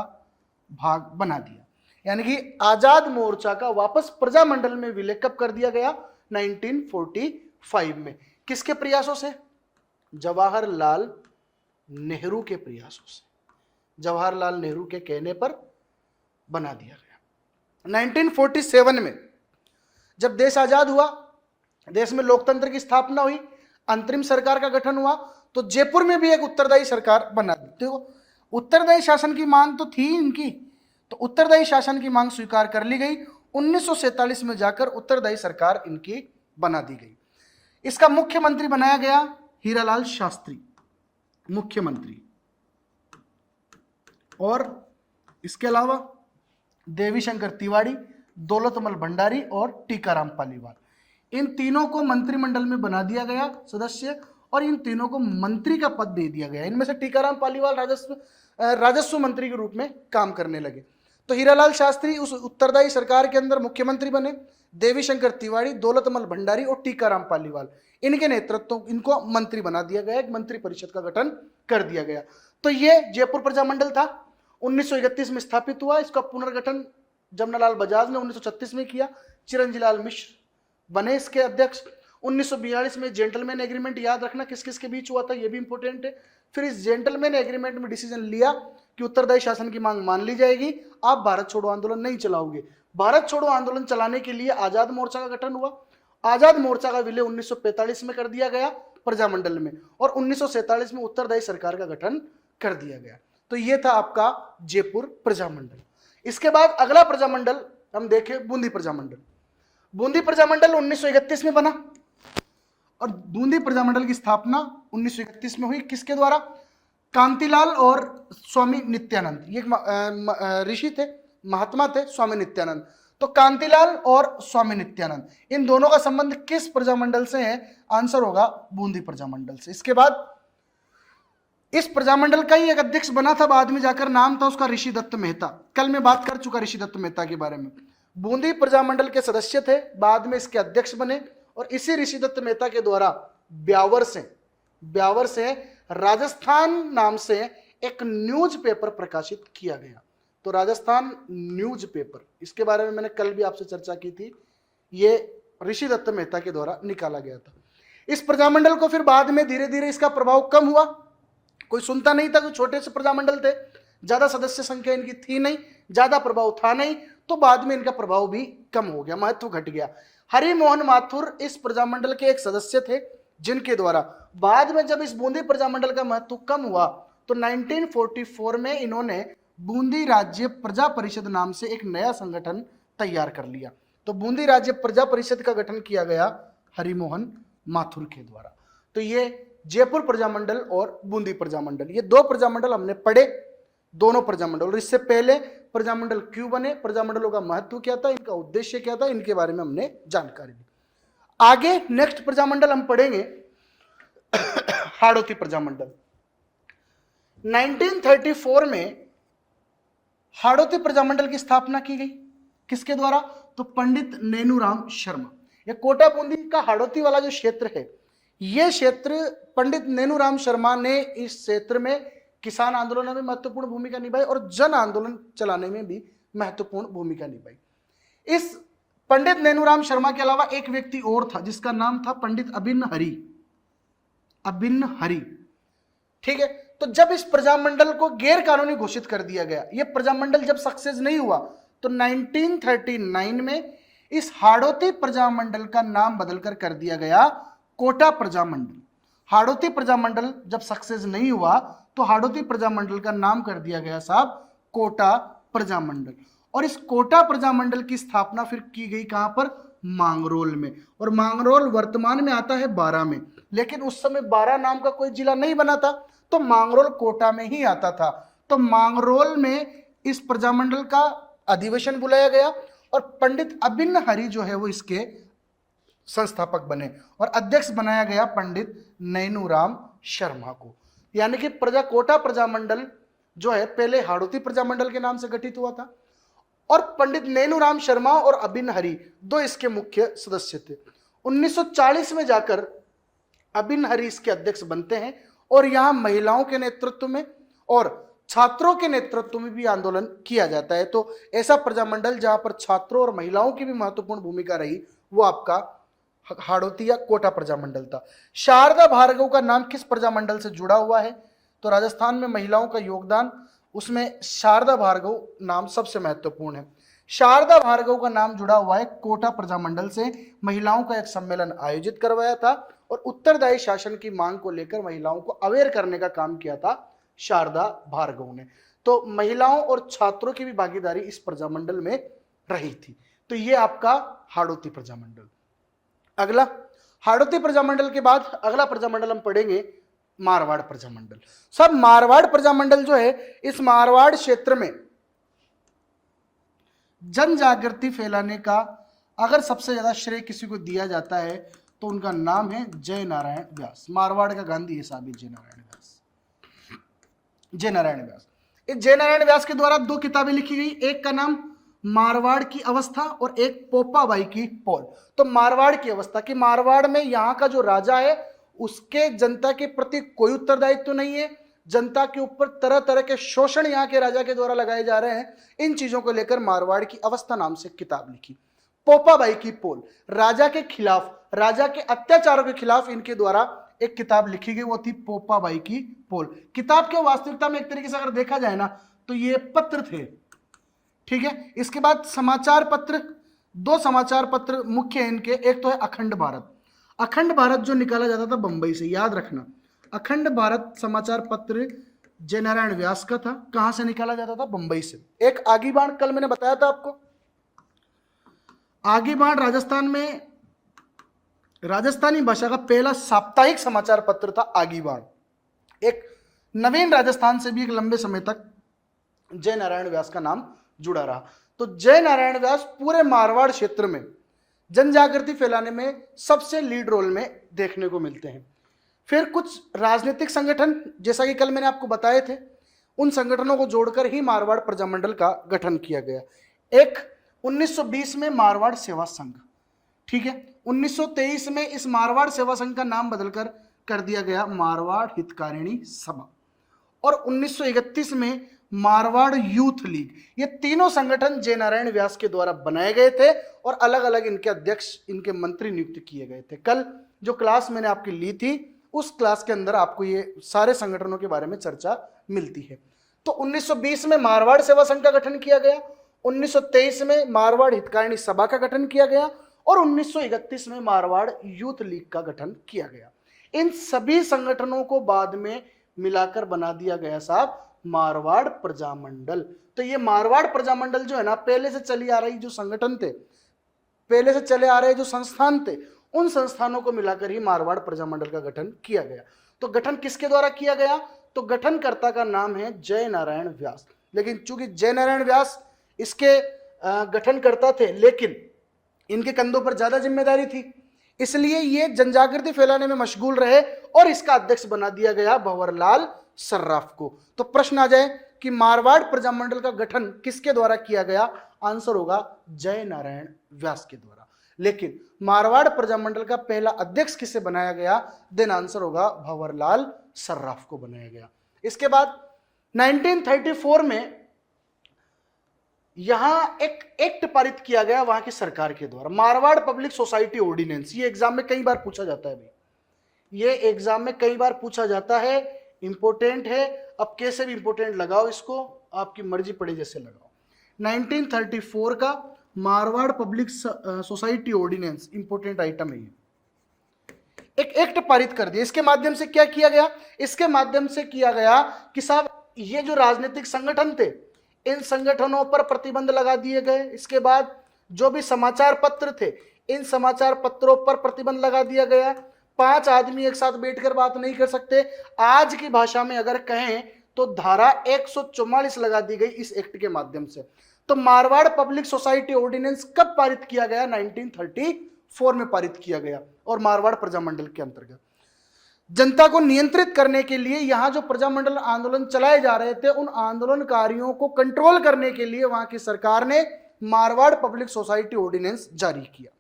भाग बना दिया। यानी कि आजाद मोर्चा का वापस प्रजामंडल में विलय कब कर दिया गया? 1945 में। किसके प्रयासों से? जवाहरलाल नेहरू के प्रयासों से, जवाहरलाल नेहरू के कहने पर बना दिया गया। 1947 में जब देश आजाद हुआ, देश में लोकतंत्र की स्थापना हुई, अंतरिम सरकार का गठन हुआ, तो जयपुर में भी एक उत्तरदायी सरकार बना दी। देखो, उत्तरदायी शासन की मांग तो थी इनकी, तो उत्तरदायी शासन की मांग स्वीकार कर ली गई। 1947 में जाकर उत्तरदायी सरकार इनकी बना दी गई। इसका मुख्यमंत्री बनाया गया हीरालाल शास्त्री, मुख्यमंत्री, और इसके अलावा देवीशंकर तिवारी, दौलतमल भंडारी और टीकाराम पालीवाल, इन तीनों को मंत्रिमंडल में बना दिया गया सदस्य, और इन तीनों को मंत्री का पद दे दिया गया। इनमें से टीकाराम पालीवाल राजस्व मंत्री के रूप में काम करने लगे। तो हीरालाल शास्त्री उस उत्तरदायी सरकार के अंदर मुख्यमंत्री बने। देवीशंकर तिवारी, दौलतमल भंडारी और टीकाराम पालीवाल, इनके नेतृत्व, इनको मंत्री बना दिया गया, एक मंत्री परिषद का गठन कर दिया गया। तो ये जयपुर प्रजामंडल था, 1931 में स्थापित हुआ। इसका पुनर्गठन जमनालाल बजाज ने 1936 में किया। चिरंजीलाल मिश्र बने इसके अध्यक्ष। 1942 में जेंटलमैन एग्रीमेंट, याद रखना किस किस के बीच हुआ था, ये भी इंपॉर्टेंट है। फिर इस जेंटलमैन एग्रीमेंट में डिसीजन लिया कि उत्तरदायी शासन की मांग मान ली जाएगी, आप भारत छोड़ो आंदोलन नहीं चलाओगे। भारत छोड़ो आंदोलन चलाने के लिए आजाद मोर्चा का गठन हुआ। आजाद मोर्चा का विलय 1945 में कर दिया गया प्रजामंडल में, और 1947 में उत्तरदायी सरकार का गठन कर दिया गया। तो ये था आपका जयपुर प्रजामंडल। इसके बाद अगला प्रजामंडल हम देखें, बूंदी प्रजामंडल। बूंदी प्रजामंडल 1931 में बना, और बूंदी प्रजामंडल की स्थापना 1931 में हुई। किसके द्वारा? कांतिलाल और स्वामी नित्यानंद, ये ऋषि थे, महात्मा थे, स्वामी नित्यानंद। तो कांतिलाल और स्वामी नित्यानंद, इन दोनों का संबंध किस प्रजामंडल से है? आंसर होगा बूंदी प्रजामंडल से। इसके बाद इस प्रजामंडल का ही एक अध्यक्ष बना था बाद में जाकर, नाम था उसका ऋषि दत्त मेहता। कल मैं बात कर चुका ऋषि दत्त मेहता के बारे में। बूंदी प्रजामंडल के सदस्य थे, बाद में इसके अध्यक्ष बने, और इसी ऋषि दत्त मेहता के द्वारा ब्यावर से राजस्थान नाम से एक न्यूज पेपर प्रकाशित किया गया। तो राजस्थान न्यूज पेपर, इसके बारे में मैंने कल भी आपसे चर्चा की थी, ये ऋषि दत्त मेहता के द्वारा निकाला गया था। इस प्रजामंडल को फिर बाद में धीरे धीरे इसका प्रभाव कम हुआ, कोई सुनता नहीं था, कोई छोटे से प्रजामंडल थे, ज्यादा सदस्य संख्या इनकी थी नहीं, ज्यादा प्रभाव था नहीं, तो बाद में इनका प्रभाव भी कम हो गया, महत्व घट गया। हरि मोहन माथुर इस प्रजामंडल के एक सदस्य थे, जिनके द्वारा बाद में जब इस बूंदी प्रजामंडल का महत्व कम हुआ तो 1944 में इन्होंने बूंदी राज्य प्रजा परिषद नाम से एक नया संगठन तैयार कर लिया। तो बूंदी राज्य प्रजा परिषद का गठन किया गया हरि मोहन माथुर के द्वारा। तो ये जयपुर प्रजामंडल और बूंदी प्रजामंडल, ये दो प्रजामंडल हमने पढ़े, दोनों प्रजामंडल। और इससे पहले प्रजामंडल क्यों बने, प्रजामंडलों का महत्व क्या था, इनका उद्देश्य क्या था, इनके बारे में हमने जानकारी दी। आगे नेक्स्ट प्रजामंडल हम पढ़ेंगे हाड़ौती प्रजामंडल। 1934 में हाड़ौती प्रजामंडल की स्थापना की गई, किसके द्वारा? तो पंडित नैनूराम शर्मा। ये कोटा बूंदी का हाड़ौती वाला जो क्षेत्र है, यह क्षेत्र पंडित नैनूराम शर्मा ने इस क्षेत्र में किसान आंदोलन में महत्वपूर्ण भूमिका निभाई और जन आंदोलन चलाने में भी महत्वपूर्ण भूमिका निभाई। इस पंडित नैनूराम शर्मा के अलावा एक व्यक्ति और था, जिसका नाम था पंडित अभिन्न हरि। ठीक है। तो जब इस प्रजामंडल को गैर कानूनी घोषित कर दिया गया, यह प्रजामंडल जब सक्सेस नहीं हुआ, तो 1939 में इस हाड़ौती प्रजामंडल का नाम बदलकर कर दिया गया कोटा प्रजामंडल। हाड़ौती प्रजामंडल जब सक्सेस नहीं हुआ तो हाड़ौती प्रजामंडल का नाम कर दिया गया साहब कोटा प्रजामंडल। और इस कोटा प्रजामंडल की स्थापना फिर की गई कहां पर? मांगरोल में। और मांगरोल वर्तमान में आता है बारां में, लेकिन उस समय बारां नाम का कोई जिला नहीं बना था, तो मांगरोल कोटा में ही आता था। तो मांगरोल में इस प्रजामंडल का अधिवेशन बुलाया गया और पंडित अभिन्न हरि जो है वो इसके संस्थापक बने और अध्यक्ष बनाया गया पंडित नैनूराम शर्मा को। यानी कि कोटा प्रजामंडल जो है पहले हाड़ौती प्रजामंडल के नाम से गठित हुआ था और पंडित नैनूराम शर्मा और अभिन्न हरि दो इसके मुख्य सदस्य थे। 1940 में जाकर अभिन्न हरि इसके अध्यक्ष बनते हैं और यहां महिलाओं के नेतृत्व में और छात्रों के नेतृत्व में भी आंदोलन किया जाता है। तो ऐसा प्रजामंडल जहां पर छात्रों और महिलाओं की भी महत्वपूर्ण भूमिका रही वो आपका हाड़ौती या कोटा प्रजामंडल था। शारदा भार्गव का नाम किस प्रजामंडल से जुड़ा हुआ है? तो राजस्थान में महिलाओं का योगदान, उसमें शारदा भार्गव नाम सबसे महत्वपूर्ण है। शारदा भार्गव का नाम जुड़ा हुआ है कोटा प्रजामंडल से। महिलाओं का एक सम्मेलन आयोजित करवाया था और उत्तरदायी शासन की मांग को लेकर महिलाओं को अवेयर करने का काम किया था शारदा भार्गव ने। तो महिलाओं और छात्रों की भी भागीदारी इस प्रजामंडल में रही थी। तो ये आपका हाड़ौती प्रजामंडल। अगला हाड़ौती प्रजामंडल के बाद अगला प्रजामंडल हम पढ़ेंगे मारवाड़ प्रजामंडल। सब मारवाड़ प्रजामंडल जो है, इस मारवाड़ क्षेत्र में जन जागृति फैलाने का अगर सबसे ज्यादा श्रेय किसी को दिया जाता है तो उनका नाम है जय नारायण व्यास। मारवाड़ का गांधी है साहब जय नारायण व्यास। जय नारायण व्यास, इस जय नारायण व्यास के द्वारा दो किताबें लिखी गई, एक का नाम मारवाड़ की अवस्था और एक पोपाबाई की पोल। तो मारवाड़ की अवस्था कि मारवाड़ में यहाँ का जो राजा है उसके जनता के प्रति कोई उत्तरदायित्व नहीं है, जनता के ऊपर तरह तरह के शोषण यहाँ के राजा के द्वारा लगाए जा रहे हैं, इन चीजों को लेकर मारवाड़ की अवस्था नाम से किताब लिखी। पोपाबाई की पोल, राजा के खिलाफ, राजा के अत्याचारों के खिलाफ इनके द्वारा एक किताब लिखी गई, वो थी पोपाबाई की पोल। किताब के वास्तविकता में एक तरीके से अगर देखा जाए ना तो ये पत्र थे, ठीक है। इसके बाद समाचार पत्र, दो समाचार पत्र मुख्य इनके, एक तो है अखंड भारत। अखंड भारत जो निकाला जाता था बंबई से, याद रखना, अखंड भारत समाचार पत्र जय नारायण व्यास का था। कहां से निकाला जाता था? बंबई से। एक आगी बाण, कल मैंने बताया था आपको, आगी बाण राजस्थान में राजस्थानी भाषा का पहला साप्ताहिक समाचार पत्र था आगी बाण। एक नवीन राजस्थान से भी एक लंबे समय तक जय नारायण व्यास का नाम जुड़ा रहा। तो जय नारायण व्यास पूरे मारवाड़ क्षेत्र में जन जागृति फैलाने में सबसे लीड रोल में देखने को मिलते हैं। फिर कुछ राजनीतिक संगठन, जैसा कि कल मैंने आपको बताए थे, उन संगठनों को जोड़कर ही मारवाड़ प्रजामंडल का गठन किया गया। एक 1920 में मारवाड़ सेवा संघ, ठीक है। 1923 में इस मारवाड़ सेवा संघ का नाम बदलकर कर दिया गया मारवाड़ हितकारिणी सभा, और 1931 में मारवाड़ यूथ लीग। ये तीनों संगठन जय नारायण व्यास के द्वारा बनाए गए थे और अलग अलग इनके अध्यक्ष, इनके मंत्री नियुक्त किए गए थे। कल जो क्लास मैंने आपकी ली थी उस क्लास के अंदर आपको ये सारे संगठनों के बारे में चर्चा मिलती है। तो 1920 में मारवाड़ सेवा संघ का गठन किया गया, 1923 में मारवाड़ हितकारिणी सभा का गठन किया गया और 1931 में मारवाड़ यूथ लीग का गठन किया गया। इन सभी संगठनों को बाद में मिलाकर बना दिया गया साहब मारवाड़ प्रजामंडल। तो ये मारवाड़ प्रजामंडल जो है ना, पहले से चली आ रही जो संगठन थे, पहले से चले आ रहे जो संस्थान थे, उन संस्थानों को मिलाकर ही मारवाड़ प्रजामंडल का गठन किया गया। तो गठन किसके द्वारा किया गया? तो गठनकर्ता का नाम है जय नारायण व्यास। लेकिन चूंकि जय नारायण व्यास इसके गठनकर्ता थे, लेकिन इनके कंधों पर ज्यादा जिम्मेदारी थी, इसलिए ये जनजागृति फैलाने में मशगूल रहे और इसका अध्यक्ष बना दिया गया भंवरलाल सर्राफ को। तो प्रश्न आ जाए कि मारवाड़ प्रजामंडल का गठन किसके द्वारा किया गया? आंसर होगा जय नारायण व्यास के द्वारा। लेकिन मारवाड़ प्रजामंडल का पहला अध्यक्ष किसे बनाया गया? देन आंसर होगा भंवरलाल सर्राफ को बनाया गया। इसके बाद 1934 में यहां एक एक्ट पारित किया गया वहां की सरकार के द्वारा, मारवाड़ पब्लिक सोसाइटी ऑर्डिनेंस। ये एग्जाम में कई बार पूछा जाता है भाई, ये एग्जाम में कई बार पूछा जाता है, इंपोर्टेंट है। अब कैसे भी इंपोर्टेंट लगाओ इसको, आपकी मर्जी पड़े जैसे लगाओ। 1934 का Marwar public society ordinance important item है। एक एक्ट पारित कर दिया। इसके माध्यम से क्या किया गया? इसके माध्यम से किया गया कि साहब ये जो राजनीतिक संगठन थे, इन संगठनों पर प्रतिबंध लगा दिए गए। इसके बाद जो भी समाचार पत्र थे, इन समाचार पत्रों पर प्रतिबंध लगा दिया गया। 5 आदमी एक साथ बैठकर बात नहीं कर सकते। आज की भाषा में अगर कहें तो धारा 144 लगा दी गई इस एक्ट के माध्यम से। तो मारवाड़ पब्लिक सोसाइटी ऑर्डिनेंस कब पारित किया गया? 1934 में पारित किया गया और मारवाड़ प्रजामंडल के अंतर्गत जनता को नियंत्रित करने के लिए यहां जो प्रजामंडल आंदोलन चलाए जा रहे थे, उन आंदोलनकारियों को कंट्रोल करने के लिए वहां की सरकार ने मारवाड़ पब्लिक सोसाइटी ऑर्डिनेंस जारी किया।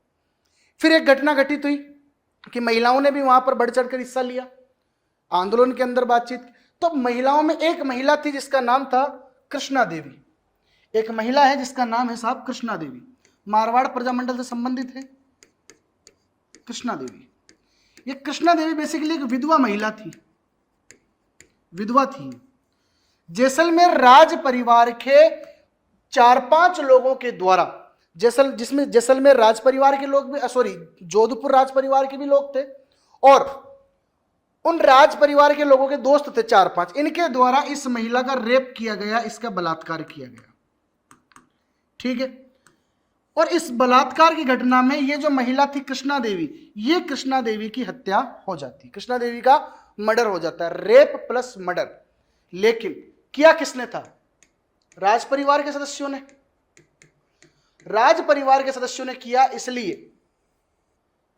फिर एक घटना घटित हुई कि महिलाओं ने भी वहां पर बढ़ चढ़कर हिस्सा लिया आंदोलन के अंदर, बातचीत। तो महिलाओं में एक महिला थी जिसका नाम था कृष्णा देवी। एक महिला है जिसका नाम है साहब कृष्णा देवी, मारवाड़ प्रजामंडल से संबंधित है कृष्णा देवी। ये कृष्णा देवी बेसिकली एक विधवा महिला थी, विधवा थी। जैसलमेर राज परिवार के 4-5 लोगों के द्वारा, जिसमें जैसलमेर राज परिवार के लोग भी, सॉरी जोधपुर राज परिवार के भी लोग थे, और उन राज परिवार के लोगों के दोस्त थे 4-5, इनके द्वारा इस महिला का रेप किया गया, इसका बलात्कार किया गया, ठीक है। और इस बलात्कार की घटना में ये जो महिला थी कृष्णा देवी, ये कृष्णा देवी की हत्या हो जाती, कृष्णा देवी का मर्डर हो जाता है, रेप प्लस मर्डर। लेकिन किया किसने था? राज परिवार के सदस्यों ने। राज परिवार के सदस्यों ने किया, इसलिए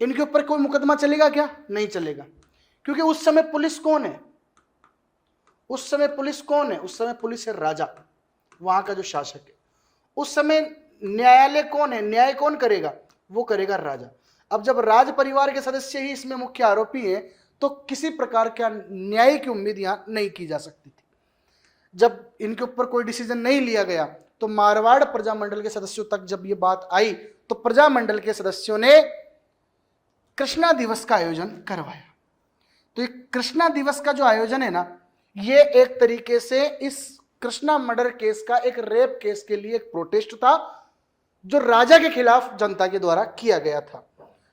इनके ऊपर कोई मुकदमा चलेगा क्या? नहीं चलेगा, क्योंकि उस समय पुलिस कौन है? उस समय पुलिस कौन है? उस समय पुलिस है राजा, वहां का जो शासक है। उस समय न्यायालय कौन है? न्याय कौन करेगा? वो करेगा राजा। अब जब राज परिवार के सदस्य ही इसमें मुख्य आरोपी हैं, तो किसी प्रकार का न्याय की उम्मीद यहां नहीं की जा सकती थी। जब इनके ऊपर कोई डिसीजन नहीं लिया गया तो मारवाड़ प्रजामंडल के सदस्यों तक जब ये बात आई तो प्रजामंडल के सदस्यों ने कृष्णा दिवस का आयोजन करवाया। तो ये कृष्णा दिवस का जो आयोजन है ना, ये एक तरीके से इस कृष्णा मर्डर केस का, एक रेप केस के लिए एक प्रोटेस्ट था जो राजा के खिलाफ जनता के द्वारा किया गया था।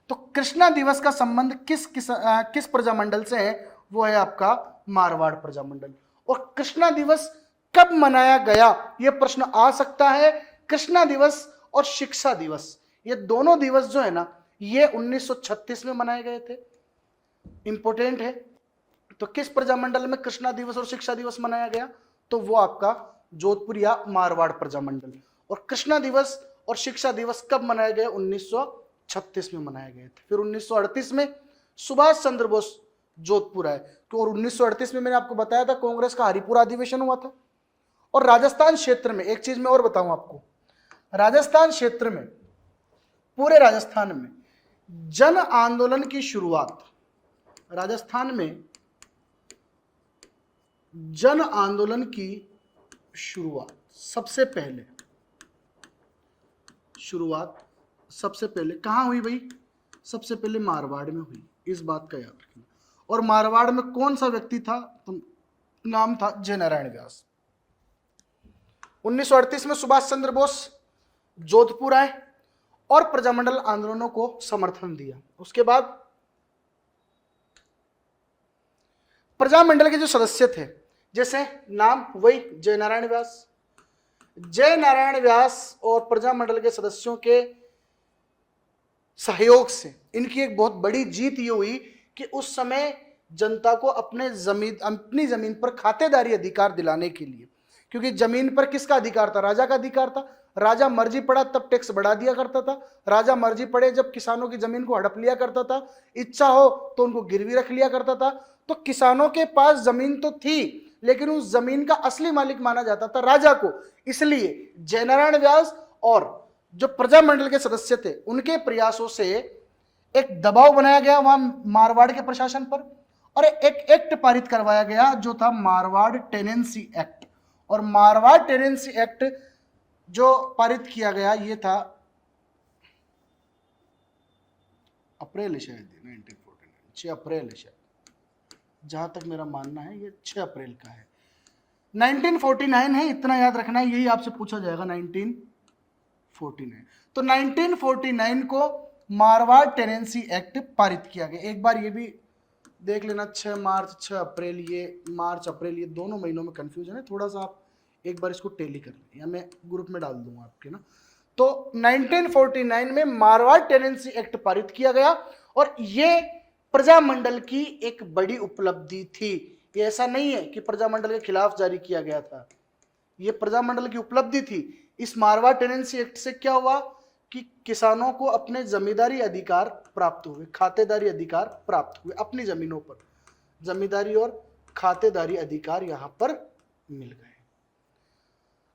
तो कृष्णा दिवस का संबंध किस प्रजामंडल से है? वो है आपका मारवाड़ प्रजामंडल। और कृष्णा दिवस कब मनाया गया, यह प्रश्न आ सकता है। कृष्णा दिवस और शिक्षा दिवस, ये दोनों दिवस जो है ना, ये 1936 में मनाए गए थे। इंपॉर्टेंट है। तो किस प्रजामंडल में कृष्णा दिवस और शिक्षा दिवस मनाया गया? तो वो आपका जोधपुर या मारवाड़ प्रजामंडल। और कृष्णा दिवस और शिक्षा दिवस कब मनाए गए? 1936 में मनाए गए थे। फिर 1938 में सुभाष चंद्र बोस जोधपुर आए। और 1938 में मैंने आपको बताया था कांग्रेस का हरिपुर अधिवेशन हुआ था। और राजस्थान क्षेत्र में एक चीज मैं और बताऊं आपको, राजस्थान क्षेत्र में, पूरे राजस्थान में जन आंदोलन की शुरुआत, राजस्थान में जन आंदोलन की शुरुआत सबसे पहले कहां हुई भाई? सबसे पहले मारवाड़ में हुई। इस बात का याद रखना। और मारवाड़ में कौन सा व्यक्ति था? तो नाम था जयनारायण व्यास। 1938 में सुभाष चंद्र बोस जोधपुर आए और प्रजामंडल आंदोलनों को समर्थन दिया। उसके बाद प्रजामंडल के जो सदस्य थे, जैसे नाम वही जयनारायण व्यास, जयनारायण व्यास और प्रजामंडल के सदस्यों के सहयोग से इनकी एक बहुत बड़ी जीत ये हुई कि उस समय जनता को अपनी जमीन पर खातेदारी अधिकार दिलाने के लिए, क्योंकि जमीन पर किसका अधिकार था? राजा का अधिकार था। राजा मर्जी पड़ा तब टैक्स बढ़ा दिया करता था। राजा मर्जी पड़े जब किसानों की जमीन को हड़प लिया करता था। इच्छा हो तो उनको गिरवी रख लिया करता था। तो किसानों के पास जमीन तो थी, लेकिन उस जमीन का असली मालिक माना जाता था राजा को। इसलिए जयनारायण व्यास और जो प्रजामंडल के सदस्य थे, उनके प्रयासों से एक दबाव बनाया गया वहां मारवाड़ के प्रशासन पर, और एक एक्ट पारित करवाया गया जो था मारवाड़ टेनेंसी एक्ट। और मारवाड़ टेनेंसी एक्ट जो पारित किया गया ये था अप्रैल शायद 1949, 6 अप्रैल शायद, जहां तक मेरा मानना है ये 6 अप्रैल का है। 1949 है, इतना याद रखना है, यही आपसे पूछा जाएगा 1949। तो 1949 को मारवाड़ टेनेंसी एक्ट पारित किया गया। एक बार ये भी देख लेना, 6 मार्च 6 अप्रैल, ये मार्च अप्रैल, ये दोनों महीनों में कंफ्यूजन है, थोड़ा सा आप एक बार इसको टेली कर लें या मैं ग्रुप में डाल दूंगा आपके ना। तो 1949 में मारवाड़ टेनेंसी एक्ट पारित किया गया और ये प्रजामंडल की एक बड़ी उपलब्धि थी। ये ऐसा नहीं है कि प्रजामंडल के खिलाफ जारी किया गया था, ये प्रजामंडल की उपलब्धि थी। इस मारवाड़ टेनेंसी एक्ट से क्या हुआ कि किसानों को अपने जमींदारी अधिकार प्राप्त हुए, खातेदारी अधिकार प्राप्त हुए, अपनी जमीनों पर जमींदारी और खातेदारी अधिकार यहां पर मिल गए।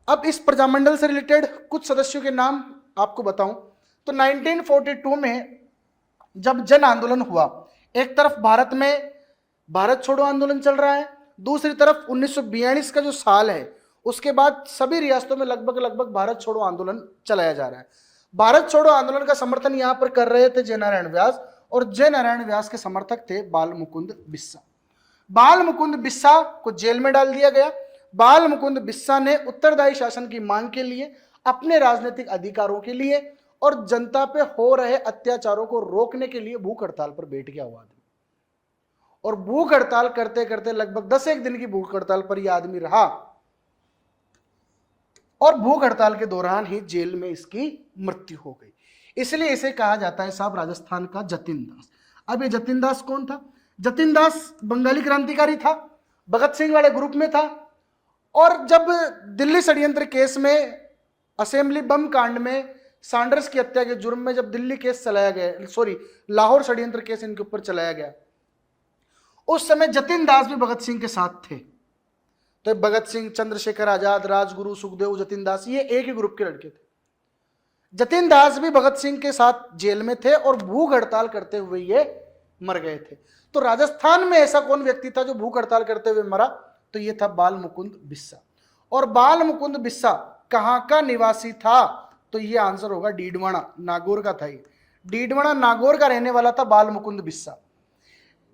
अब इस प्रजामंडल से रिलेटेड कुछ सदस्यों के नाम आपको बताऊं तो 1942 में जब जन आंदोलन हुआ, एक तरफ भारत में भारत छोड़ो आंदोलन चल रहा है, दूसरी तरफ 1942 का जो साल है उसके बाद सभी रियासतों में लगभग भारत छोड़ो आंदोलन चलाया जा रहा है। भारत छोड़ो आंदोलन का समर्थन यहां पर कर रहे थे जयनारायण व्यास, और जयनारायण व्यास के समर्थक थे बाल मुकुंद बिस्सा। बाल मुकुंद बिस्सा को जेल में डाल दिया गया। बाल मुकुंद बिस्सा ने उत्तरदायी शासन की मांग के लिए, अपने राजनीतिक अधिकारों के लिए और जनता पे हो रहे अत्याचारों को रोकने के लिए भूख हड़ताल पर बैठ गया हुआ आदमी। और भूख हड़ताल करते करते लगभग 10 दिन की भूख हड़ताल पर यह आदमी रहा और भूख हड़ताल के दौरान ही जेल में इसकी मृत्यु हो गई। इसलिए इसे कहा जाता है साहब राजस्थान का जतिन दास। अब ये जतिन दास कौन था? जतिन दास बंगाली क्रांतिकारी था, भगत सिंह वाले ग्रुप में था। और जब दिल्ली षड्यंत्र केस में, असेंबली बम कांड में, सैंडर्स की हत्या के जुर्म में जब दिल्ली केस चलाया गया, लाहौर षड्यंत्र केस इनके ऊपर चलाया गया, उस समय जतिन दास भी भगत सिंह के साथ थे। तो भगत सिंह, चंद्रशेखर आजाद, राजगुरु, सुखदेव, जतिन दास, ये एक ही ग्रुप के लड़के थे। जतिन दास भी भगत सिंह के साथ जेल में थे और भूख हड़ताल करते हुए ये मर गए थे। तो राजस्थान में ऐसा कौन व्यक्ति था जो भूख हड़ताल करते हुए मरा? तो ये था बाल मुकुंद बिस्सा। और बाल मुकुंद बिस्सा कहां का निवासी था? तो ये आंसर होगा डीडवाना, नागौर का था ये। डीडवाना नागौर का रहने वाला था बाल मुकुंद बिस्सा।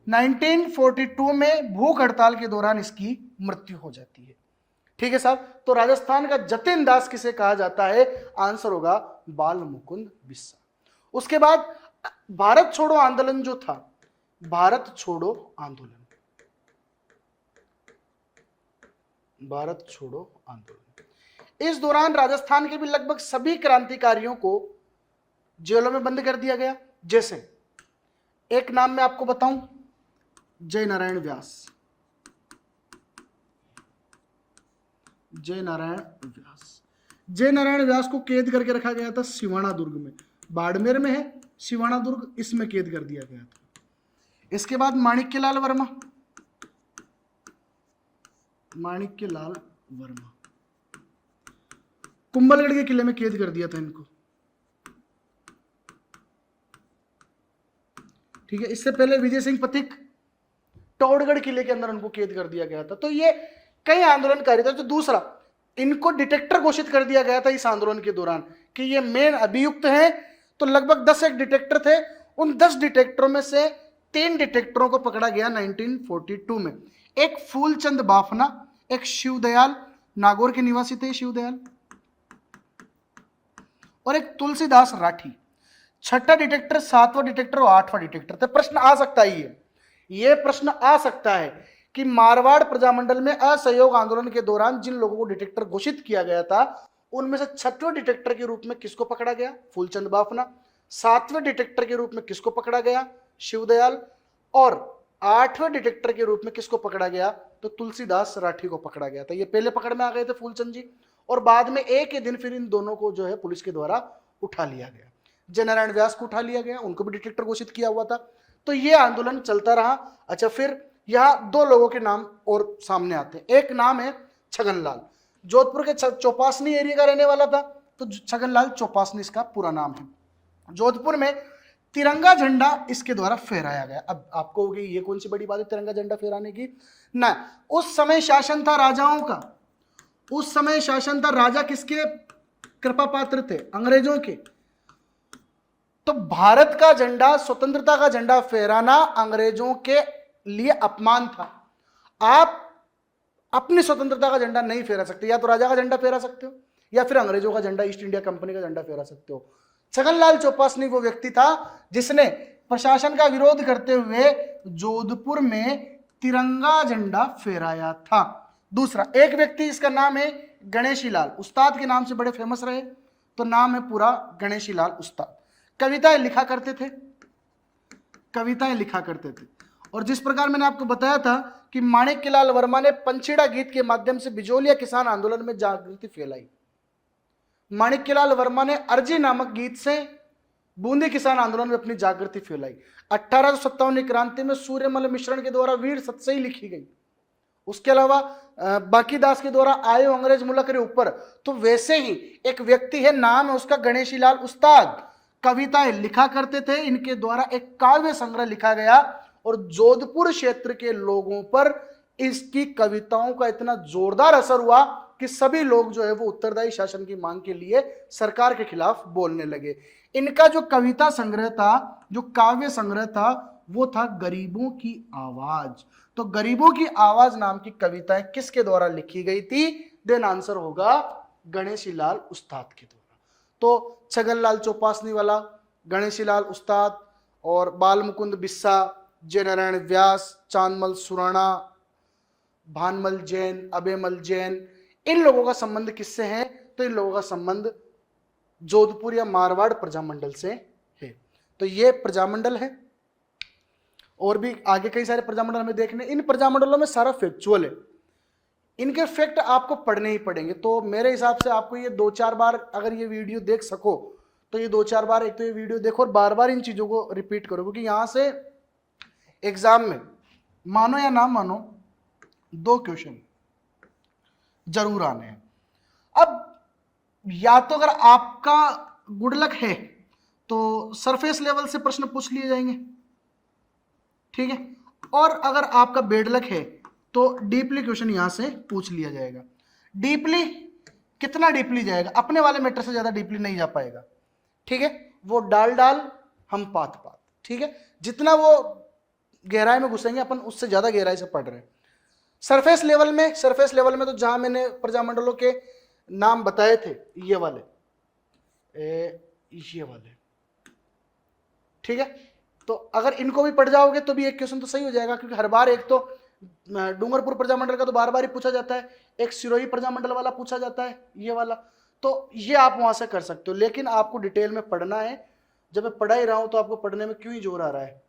1942 में भूख हड़ताल के दौरान इसकी मृत्यु हो जाती है। ठीक है साहब, तो राजस्थान का जतिन दास किसे कहा जाता है? आंसर होगा बाल मुकुंद बिस्सा। उसके बाद भारत छोड़ो आंदोलन जो था, भारत छोड़ो आंदोलन, भारत छोड़ो आंदोलन, इस दौरान राजस्थान के भी लगभग सभी क्रांतिकारियों को जेलों में बंद कर दिया गया। जैसे एक नाम मैं आपको बताऊं, जय नारायण व्यास। जय नारायण व्यास, जय नारायण व्यास को कैद करके रखा गया था सिवाना दुर्ग में, बाड़मेर में है सिवाना दुर्ग, इसमें कैद कर दिया गया था। इसके बाद माणिक्यलाल वर्मा, माणिक्यलाल वर्मा, कुंभलगढ़ के किले में कैद कर दिया था इनको। ठीक है, इससे पहले विजय सिंह पथिक, टोडगढ़ किले के अंदर उनको कैद कर दिया गया था। तो ये कई आंदोलनकारी थे। तो दूसरा, इनको डिटेक्टर घोषित कर दिया गया था इस आंदोलन के दौरान कि ये मेन अभियुक्त हैं। तो लगभग 10 एक डिटेक्टर थे, उन 10 डिटेक्टरों में से 3 डिटेक्टरों को पकड़ा गया 1942 में। एक फूलचंद बाफना, एक शिवदयाल, नागौर के निवासी थे शिवदयाल, और एक तुलसीदास राठी। छठा डिटेक्टर, 7वां डिटेक्टर और 8वां डिटेक्टर थे। प्रश्न आ सकता है, ये प्रश्न आ सकता है कि मारवाड़ प्रजामंडल में असहयोग आंदोलन के दौरान जिन लोगों को डिटेक्टर घोषित किया गया था, उनमें से 6वें डिटेक्टर के रूप में किसको पकड़ा गया? फूलचंद बाफना। 7वें डिटेक्टर के रूप में किसको पकड़ा गया? शिवदयाल। और 8वें डिटेक्टर के रूप में किसको पकड़ा गया? तो तुलसीदास राठी को पकड़ा गया था। ये पहले पकड़ में आ गए थे फूलचंद जी, और बाद में एक ही दिन फिर इन दोनों को जो है पुलिस के द्वारा उठा लिया गया। जय नारायण व्यास को उठा लिया गया, उनको भी डिटेक्टर घोषित किया हुआ था। तो ये आंदोलन चलता रहा। अच्छा, फिर यहां 2 लोगों के नाम और सामने आते हैं। एक नाम है छगनलाल, जोधपुर के चौपासनी एरिया का रहने वाला था। तो छगनलाल चौपासनी इसका पूरा नाम है। जोधपुर में तिरंगा झंडा इसके द्वारा फहराया गया। अब आपको होगी ये कौन सी बड़ी बात है तिरंगा झंडा फहराने की? ना, उस समय शासन था राजाओं का, उस समय शासन था, राजा किसके कृपा पात्र थे? अंग्रेजों के। तो भारत का झंडा, स्वतंत्रता का झंडा फहराना अंग्रेजों के लिए अपमान था। आप अपनी स्वतंत्रता का झंडा नहीं फहरा सकते, या तो राजा का झंडा फहरा सकते हो या फिर अंग्रेजों का झंडा, ईस्ट इंडिया कंपनी का झंडा फहरा सकते हो। छगनलाल चौपासनी वो व्यक्ति था जिसने प्रशासन का विरोध करते हुए जोधपुर में तिरंगा झंडा फहराया था। दूसरा एक व्यक्ति, इसका नाम है गणेशीलाल, उस्ताद के नाम से बड़े फेमस रहे, तो नाम है पूरा गणेशीलाल उस्ताद। कविताएं लिखा करते थे, कविताएं लिखा करते थे। और जिस प्रकार मैंने आपको बताया था कि माणिक्यलाल वर्मा ने पंछीड़ा गीत के माध्यम से बिजोलिया किसान आंदोलन में जागृति फैलाई। माणिक्यलाल वर्मा ने अर्जी नामक गीत से बूंदी किसान आंदोलन में अपनी जागृति फैलाई। 1857 क्रांति में सूर्यमल मिश्रण के द्वारा वीर सतसई लिखी गई। उसके अलावा बाकी दास के द्वारा आयो अंग्रेज मुल्क रे ऊपर। तो वैसे ही एक व्यक्ति है, नाम है उसका गणेशीलाल उस्ताद, कविताएं लिखा करते थे। इनके द्वारा एक काव्य संग्रह लिखा गया और जोधपुर क्षेत्र के लोगों पर इसकी कविताओं का इतना जोरदार असर हुआ कि सभी लोग जो है वो उत्तरदायी शासन की मांग के लिए सरकार के खिलाफ बोलने लगे। इनका जो कविता संग्रह था, जो काव्य संग्रह था, वो था गरीबों की आवाज। तो गरीबों की आवाज नाम की कविताएं किसके द्वारा लिखी गई थी? देन आंसर होगा गणेशीलाल उस्ताद के द्वारा। तो छगनलाल चौपासनी वाला, गणेशीलाल उस्ताद और बाल मुकुंद बिस्सा, जय नारायण व्यास, चांदमल सुराणा, भानमल जैन, अबेमल जैन, इन लोगों का संबंध किससे है? तो इन लोगों का संबंध जोधपुर या मारवाड़ प्रजामंडल से है। तो ये प्रजामंडल है, और भी आगे कई सारे प्रजामंडल हमें देखने। इन प्रजामंडलों में सारा फैक्चुअल है, इनके फैक्ट आपको पढ़ने ही पड़ेंगे। तो मेरे हिसाब से आपको ये 2-4 बार अगर ये वीडियो देख सको तो ये 2-4 बार एक तो ये वीडियो देखो और बार बार इन चीजों को रिपीट करो, क्योंकि यहां से एग्जाम में मानो या ना मानो 2 क्वेश्चन जरूर आने हैं। अब या तो अगर आपका गुड लक है तो सरफेस लेवल से प्रश्न पूछ लिए जाएंगे, ठीक है। और अगर आपका बेड लक है तो डीपली क्वेश्चन यहां से पूछ लिया जाएगा। डीपली कितना डीपली जाएगा, अपने वाले मैटर से ज्यादा डीपली नहीं जा पाएगा, ठीक है। वो डाल डाल हम पात पात, ठीक है। जितना वो गहराई में घुसेंगे अपन उससे ज्यादा गहराई से पढ़ रहे हैं। सरफेस लेवल में तो जहां मैंने प्रजामंडलों के नाम बताए थे ये वाले, ठीक है। तो अगर इनको भी पढ़ जाओगे तो भी एक क्वेश्चन तो सही हो जाएगा, क्योंकि हर बार एक तो डूंगरपुर प्रजामंडल का तो बार बार ही पूछा जाता है, एक सिरोही प्रजामंडल वाला पूछा जाता है ये वाला, तो ये आप वहां से कर सकते हो। लेकिन आपको डिटेल में पढ़ना है, जब मैं पढ़ा ही रहा हूं तो आपको पढ़ने में क्यों ही जोर आ रहा है,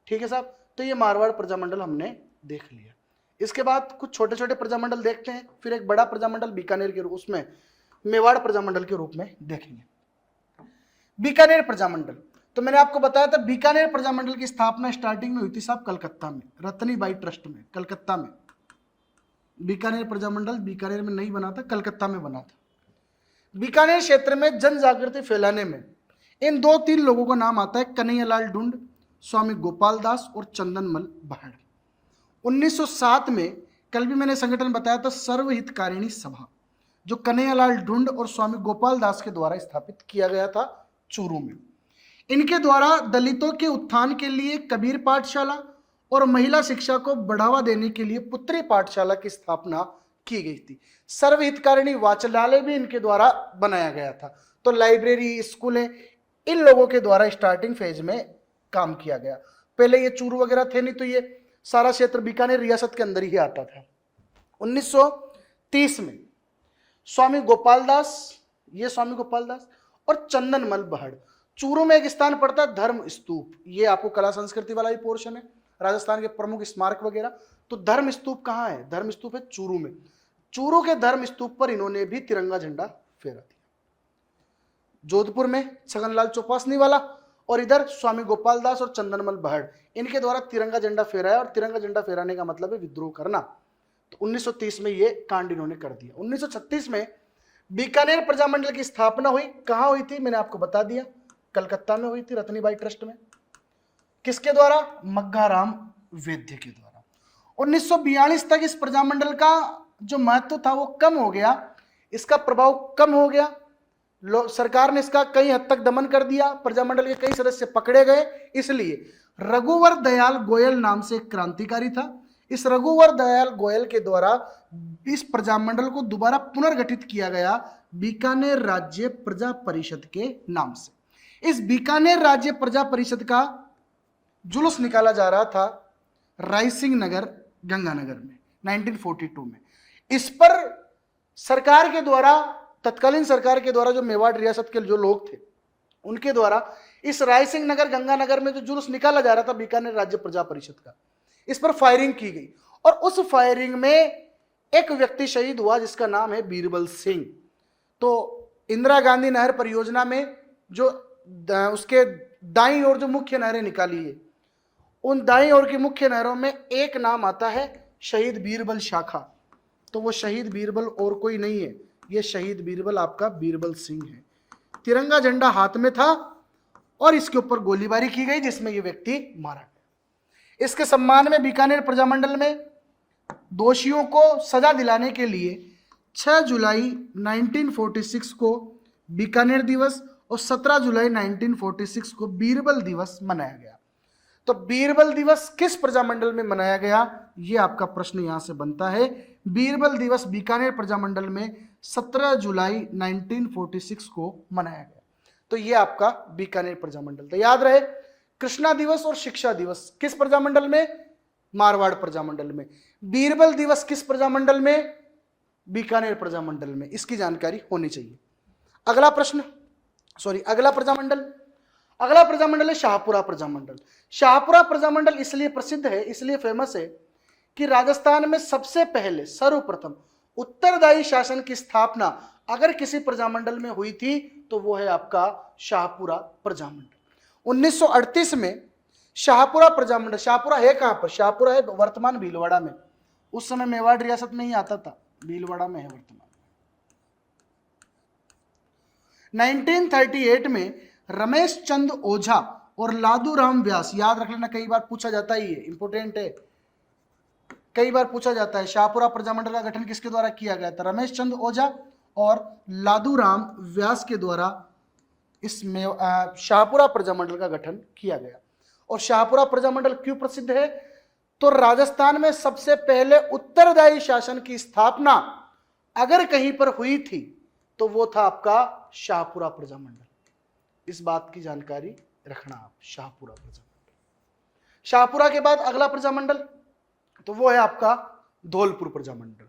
ठीक है साहब। तो ये मारवाड़ प्रजामंडल हमने देख लिया। इसके बाद कुछ छोटे छोटे प्रजामंडल देखते हैं, फिर एक बड़ा प्रजामंडल बीकानेर के रूप, उसमें मेवाड़ प्रजामंडल के रूप में देखेंगे। बीकानेर प्रजामंडल, तो मैंने आपको बताया था बीकानेर प्रजामंडल की स्थापना स्टार्टिंग में हुई थी साहब कलकत्ता में, रत्नीबाई ट्रस्ट में, कलकत्ता में। बीकानेर प्रजामंडल बीकानेर में नहीं बना था, कलकत्ता में बना था। बीकानेर क्षेत्र में जन जागृति फैलाने में इन 2-3 लोगों का नाम आता है, कन्हैयालाल ढूंढ, स्वामी गोपाल दास और चंदनमल बहड़। 1907 में कल भी मैंने संगठन बताया था सर्वहितकारिणी सभा, जो कन्हैयालाल ढूंढ और स्वामी गोपाल दास के द्वारा स्थापित किया गया था चूरू में। इनके द्वारा दलितों के उत्थान के लिए कबीर पाठशाला और महिला शिक्षा को बढ़ावा देने के लिए पुत्री पाठशाला की स्थापना की गई थी। सर्वहितकारिणी वाचनालय भी इनके द्वारा बनाया गया था। तो लाइब्रेरी, स्कूलें इन लोगों के द्वारा स्टार्टिंग फेज में काम किया गया। पहले ये चूरू वगैरह थे नहीं, तो ये सारा क्षेत्र बीकानेर रियासत के अंदर ही आता था। 1930 में स्वामी गोपाल दास, ये स्वामी गोपाल दास और चंदनमल बहड़, चूरू में एक स्थान पड़ता है धर्म स्तूप, ये आपको कला संस्कृति वाला ही पोर्शन है, राजस्थान के प्रमुख स्मारक वगैरह। तो धर्म स्तूप कहाँ है? धर्म स्तूप है चूरू में। चूरू के धर्म स्तूप पर इन्होंने भी तिरंगा झंडा फहरा दिया। जोधपुर में छगनलाल चौपासनी वाला, और इधर स्वामी गोपाल दास और चंदनमल बहड़, इनके द्वारा तिरंगा झंडा फहराया। और तिरंगा झंडा फहराने का मतलब है विद्रोह करना। तो 1930 में ये कांड इन्होंने कर दिया। 1936 में बीकानेर प्रजामंडल की स्थापना हुई। कहां हुई थी मैंने आपको बता दिया, कलकत्ता में हुई थी, रत्नीबाई ट्रस्ट में। किसके द्वारा? मग्घाराम वैद्य के द्वारा। 1942 तक इस प्रजामंडल का जो महत्व था वो कम हो गया, इसका प्रभाव कम हो गया। सरकार ने इसका कई हद तक दमन कर दिया, प्रजामंडल के कई सदस्य पकड़े गए। इसलिए रघुवर दयाल गोयल नाम से एक क्रांतिकारी था। इस रघुवर दयाल गोयल के द्वारा इस प्रजामंडल को दोबारा पुनर्गठित किया गया बीकानेर राज्य प्रजा परिषद के नाम से। इस बीकानेर राज्य प्रजा परिषद का जुलूस निकाला जा रहा था रायसिंह नगर गंगानगर में 1942 में। इस पर सरकार के द्वारा, तत्कालीन सरकार के द्वारा, जो मेवाड़ रियासत के जो लोग थे उनके द्वारा इस रायसिंह नगर गंगानगर में जो जुलूस निकाला जा रहा था बीकानेर राज्य प्रजा परिषद का, इस पर फायरिंग की गई। और उस फायरिंग में एक व्यक्ति शहीद हुआ जिसका नाम है बीरबल सिंह। तो इंदिरा गांधी नहर परियोजना में जो उसके दाईं ओर जो मुख्य नहरें निकाली है, उन दाईं ओर की मुख्य नहरों में एक नाम आता है शहीद बीरबल शाखा। तो वो शहीद बीरबल और कोई नहीं है, ये शहीद बीरबल आपका बीरबल सिंह है। तिरंगा झंडा हाथ में था और इसके ऊपर गोलीबारी की गई जिसमें ये व्यक्ति मारा गया। इसके सम्मान में बीकानेर प्रजामंडल में दोषियों को सजा दिलाने के लिए 6 जुलाई 1946 को बीकानेर दिवस और 17 जुलाई 1946 को बीरबल दिवस मनाया गया। तो बीरबल दिवस किस प्रजामंडल में मनाया गया, यह आपका प्रश्न यहां से बनता है। बीरबल दिवस बीकानेर प्रजामंडल में 17 जुलाई 1946 को मनाया गया। तो यह आपका बीकानेर प्रजामंडल। तो याद रहे, कृष्णा दिवस और शिक्षा दिवस किस प्रजामंडल में? मारवाड़ प्रजामंडल में। बीरबल दिवस किस प्रजामंडल में? बीकानेर प्रजामंडल में। इसकी जानकारी होनी चाहिए। अगला प्रश्न, अगला प्रजामंडल, अगला प्रजामंडल है शाहपुरा प्रजामंडल। शाहपुरा प्रजामंडल इसलिए प्रसिद्ध है, इसलिए फेमस है कि राजस्थान में सबसे पहले सर्वप्रथम उत्तरदायी शासन की स्थापना अगर किसी प्रजामंडल में हुई थी तो वो है आपका शाहपुरा प्रजामंडल। 1938 में शाहपुरा प्रजामंडल, शाहपुरा है कहां पर? शाहपुरा है वर्तमान भीलवाड़ा में। उस समय मेवाड़ रियासत में ही आता था, भीलवाड़ा में है वर्तमान। 1938 में रमेश चंद ओझा और लादूराम व्यास, याद रख लेना, कई बार पूछा जाता ही है, इंपोर्टेंट है, कई बार पूछा जाता है। शाहपुरा प्रजामंडल का गठन किसके द्वारा किया गया था? रमेश चंद्र ओझा और लादूराम व्यास के द्वारा इसमें शाहपुरा प्रजामंडल का गठन किया गया। और शाहपुरा प्रजामंडल क्यों प्रसिद्ध है? तो राजस्थान में सबसे पहले उत्तरदायी शासन की स्थापना अगर कहीं पर हुई थी तो वो था आपका शाहपुरा प्रजामंडल। इस बात की जानकारी रखना आप, शाहपुरा प्रजामंडल। शाहपुरा के बाद अगला प्रजामंडल तो वो है आपका धौलपुर प्रजामंडल।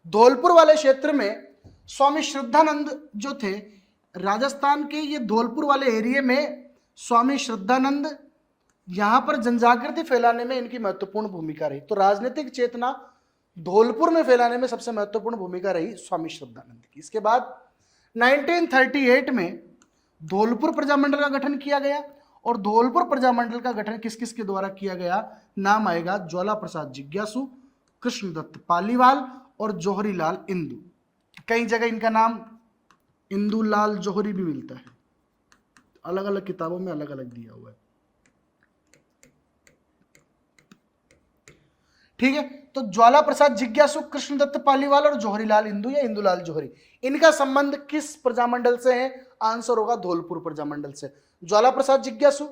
धौलपुर वाले क्षेत्र में स्वामी श्रद्धानंद जो थे, राजस्थान के ये धौलपुर वाले एरिया में स्वामी श्रद्धानंद यहां पर जनजागृति फैलाने में इनकी महत्वपूर्ण भूमिका रही। तो राजनीतिक चेतना धौलपुर में फैलाने में सबसे महत्वपूर्ण भूमिका रही स्वामी श्रद्धानंद की। इसके बाद 1938 में धौलपुर प्रजामंडल का गठन किया गया। और धौलपुर प्रजामंडल का गठन किस किस के द्वारा किया गया? नाम आएगा ज्वाला प्रसाद जिज्ञासु, कृष्णदत्त पालीवाल और जौहरीलाल इंदू। कई जगह इनका नाम इंदूलाल जौहरी भी मिलता है, अलग अलग किताबों में अलग अलग दिया हुआ है। ठीक है, तो ज्वाला प्रसाद जिज्ञासु, कृष्णदत्त पालीवाल और जौहरीलाल इंदू या इंदुलाल जौहरी, इनका संबंध किस प्रजामंडल से है? आंसर होगा धौलपुर प्रजामंडल से। ज्वाला प्रसाद जिज्ञासु,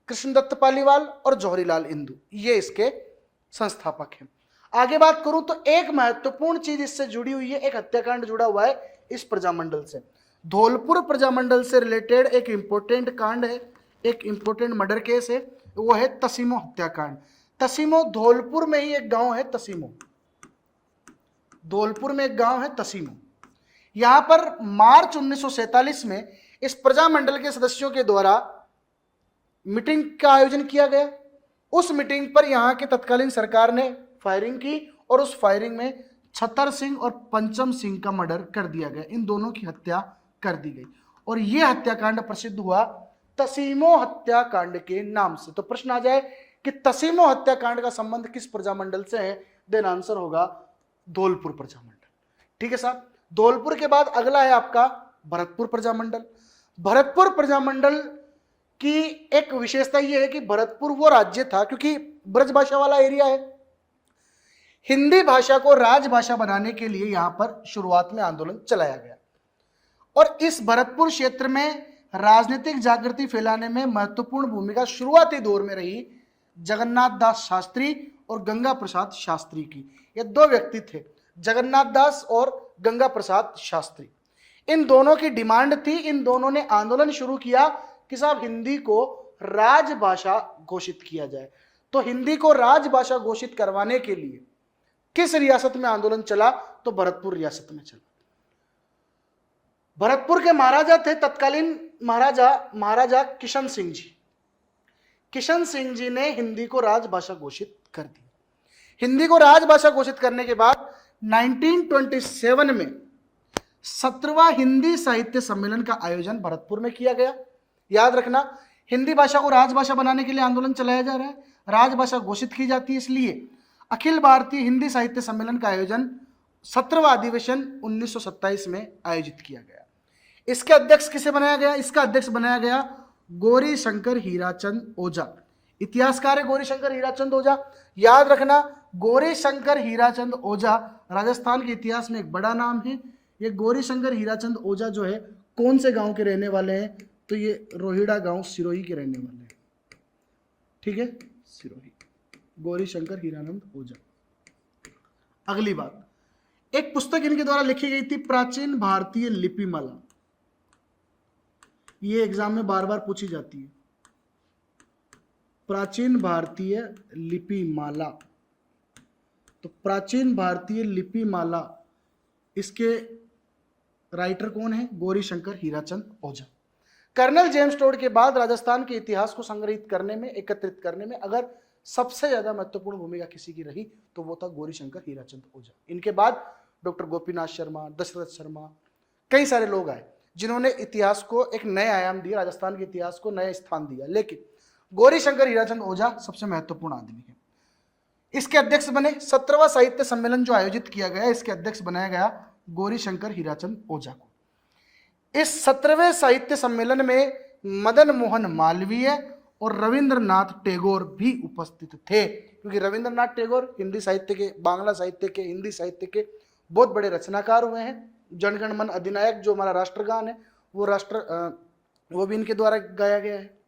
कृष्णदत्त पालीवाल और जौहरीलाल इंदू, ये इसके संस्थापक हैं। आगे बात करूं तो एक महत्वपूर्ण चीज इससे जुड़ी हुई है, एक हत्याकांड जुड़ा हुआ है इस प्रजामंडल से। धौलपुर प्रजामंडल से रिलेटेड एक इंपॉर्टेंट कांड है, एक इंपॉर्टेंट मर्डर केस है, वो है तसीमो हत्याकांड। तसीमो, धौलपुर में ही एक गांव है तसीमो, धौलपुर में एक गांव है तसीमो। यहां पर मार्च 1947 में इस प्रजामंडल के सदस्यों के द्वारा मीटिंग का आयोजन किया गया। उस मीटिंग पर यहां के तत्कालीन सरकार ने फायरिंग की और उस फायरिंग में छतर सिंह और पंचम सिंह का मर्डर कर दिया गया, इन दोनों की हत्या कर दी गई। और यह हत्याकांड प्रसिद्ध हुआ तसीमो हत्याकांड के नाम से। तो प्रश्न आ जाए कि तसीमो हत्याकांड का संबंध किस प्रजामंडल से है? देन आंसर होगा धौलपुर प्रजामंडल। ठीक है साहब। धौलपुर के बाद अगला है आपका भरतपुर प्रजामंडल। भरतपुर प्रजामंडल की एक विशेषता यह है कि भरतपुर वो राज्य था, क्योंकि ब्रजभाषा वाला एरिया है, हिंदी भाषा को राजभाषा बनाने के लिए यहां पर शुरुआत में आंदोलन चलाया गया। और इस भरतपुर क्षेत्र में राजनीतिक जागृति फैलाने में महत्वपूर्ण भूमिका शुरुआती दौर में रही जगन्नाथ दास शास्त्री और गंगा प्रसाद शास्त्री की। ये दो व्यक्ति थे, जगन्नाथ दास और गंगा प्रसाद शास्त्री। इन दोनों की डिमांड थी, इन दोनों ने आंदोलन शुरू किया कि साहब हिंदी को राजभाषा घोषित किया जाए। तो हिंदी को राजभाषा घोषित करवाने के लिए किस रियासत में आंदोलन चला? तो भरतपुर रियासत में चला। भरतपुर के महाराजा थे तत्कालीन महाराजा किशन सिंह जी। किशन सिंह जी ने हिंदी को राजभाषा घोषित कर दी। हिंदी को राजभाषा घोषित करने के बाद 1927 में 17वां हिंदी साहित्य सम्मेलन का आयोजन भरतपुर में किया गया। याद रखना, हिंदी भाषा को राजभाषा बनाने के लिए आंदोलन चलाया जा रहा है, राजभाषा घोषित की जाती है, इसलिए अखिल भारतीय हिंदी साहित्य सम्मेलन का आयोजन 17वां अधिवेशन 1927 में आयोजित किया गया। इसके अध्यक्ष किसे बनाया गया? इसका अध्यक्ष बनाया गया गौरी शंकर हीराचंद ओझा। इतिहासकार है गौरी शंकर हीराचंद ओझा। याद रखना, गौरी शंकर हीराचंद ओझा राजस्थान के इतिहास में एक बड़ा नाम है। ये गौरी शंकर हीराचंद ओझा जो है कौन से गांव के रहने वाले हैं? तो ये रोहिड़ा गांव सिरोही के रहने वाले हैं। ठीक है, सिरोही। गौरी शंकर हीरानंद ओझा। अगली बात, एक पुस्तक इनके द्वारा लिखी गई थी, प्राचीन भारतीय लिपिमाला। ये एग्जाम में बार बार पूछी जाती है, प्राचीन भारतीय लिपिमाला। तो प्राचीन भारतीय लिपिमाला, इसके राइटर कौन है? गौरी शंकर हीराचंद ओझा। कर्नल जेम्स टोड के बाद राजस्थान के इतिहास को संग्रहित करने में, एकत्रित करने में अगर सबसे ज्यादा महत्वपूर्ण भूमिका किसी की रही तो वो था गौरी शंकर हीराचंद ओझा। इनके बाद डॉक्टर गोपीनाथ शर्मा, दशरथ शर्मा, कई सारे लोग आए जिन्होंने इतिहास को एक नए आयाम दिया, राजस्थान के इतिहास को नया स्थान दिया, लेकिन गौरी शंकर हीराचंद ओझा सबसे महत्वपूर्ण आदमी है। इसके अध्यक्ष बने 17वां साहित्य सम्मेलन जो आयोजित किया गया, इसके अध्यक्ष बनाया गया गौरी शंकर हीराचंद ओझा को। इस 17वें साहित्य सम्मेलन में मदन मोहन मालवीय और रविंद्रनाथ टैगोर भी उपस्थित थे, क्योंकि रविंद्रनाथ टैगोर हिंदी साहित्य के, बांग्ला साहित्य के, हिंदी साहित्य के बहुत बड़े रचनाकार हुए हैं। जनगण मन अधिनायक जो हमारा राष्ट्रगान है वो भी इनके द्वारा गाया गया है।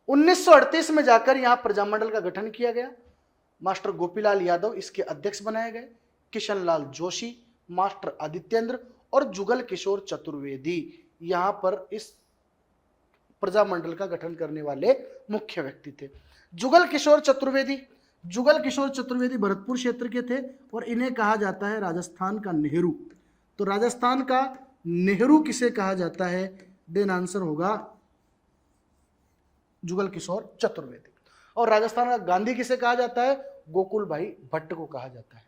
1938 में जाकर यहाँ प्रजामंडल का गठन किया गया। मास्टर गोपीलाल यादव इसके अध्यक्ष बनाए गए, किशनलाल जोशी, मास्टर आदित्येंद्र और जुगल किशोर चतुर्वेदी यहाँ पर इस प्रजामंडल का गठन करने वाले मुख्य व्यक्ति थे। जुगल किशोर चतुर्वेदी भरतपुर क्षेत्र के थे और इन्हें कहा जाता है राजस्थान का नेहरू। तो राजस्थान का नेहरू किसे कहा जाता है? देन आंसर होगा जुगल किशोर चतुर्वेदी। और राजस्थान का गांधी किसे कहा जाता है? गोकुल भाई भट्ट को कहा जाता है।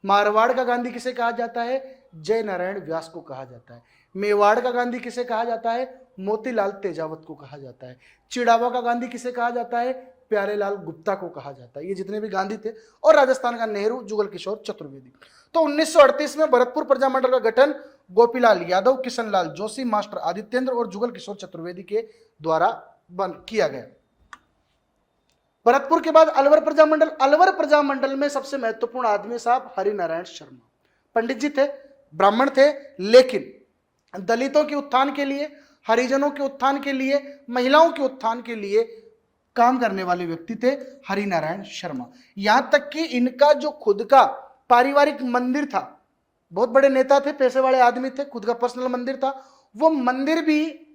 मारवाड़ का गांधी किसे कहा जाता है? जय नारायण व्यास को कहा जाता है। मेवाड़ का गांधी किसे कहा जाता है? मोतीलाल तेजावत को कहा जाता है। चिड़ावा का गांधी किसे कहा जाता है? प्यारेलाल गुप्ता को कहा जाता है। ये जितने भी गांधी थे। और राजस्थान का नेहरू, जुगल किशोर चतुर्वेदी। तो 1938 में भरतपुर प्रजामंडल का गठन गोपीलाल यादव, किशनलाल जोशी, मास्टर आदित्येंद्र और जुगल किशोर चतुर्वेदी के द्वारा किया गया। भरतपुर के बाद अलवर प्रजामंडल में सबसे महत्वपूर्ण आदमी साहब हरिनारायण शर्मा। पंडित जी थे, ब्राह्मण थे, लेकिन दलितों के उत्थान के लिए, हरिजनों के उत्थान के लिए, महिलाओं के उत्थान के लिए काम करने वाले व्यक्ति थे हरिनारायण शर्मा। यहां तक कि इनका जो खुद का पारिवारिक मंदिर था, बहुत बड़े नेता थे, पैसे वाले आदमी थे, खुद का पर्सनल मंदिर था, वो मंदिर भी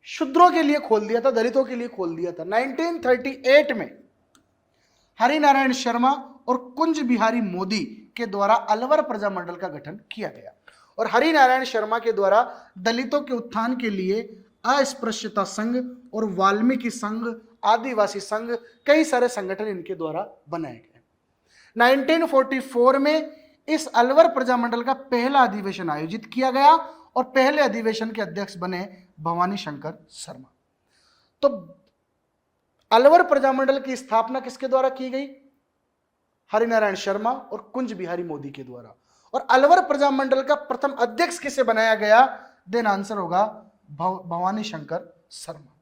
शूद्रों के लिए खोल दिया था, दलितों के लिए खोल दिया था। 1938 में हरिनारायण शर्मा और कुंज बिहारी मोदी के द्वारा अलवर प्रजामंडल का गठन किया गया और हरिनारायण शर्मा के द्वारा दलितों के उत्थान के लिए अस्पृश्यता संघ और वाल्मीकि संघ, आदिवासी संघ, कई सारे संगठन इनके द्वारा बनाए गए। 1944 में इस अलवर प्रजामंडल का पहला अधिवेशन आयोजित किया गया और पहले अधिवेशन के अध्यक्ष बने भवानी शंकर शर्मा। तो अलवर प्रजामंडल की स्थापना किसके द्वारा की गई? हरिनारायण शर्मा और कुंज बिहारी मोदी के द्वारा। और अलवर प्रजामंडल का प्रथम अध्यक्ष किसे बनाया गया? देन आंसर होगा भवानी शंकर शर्मा।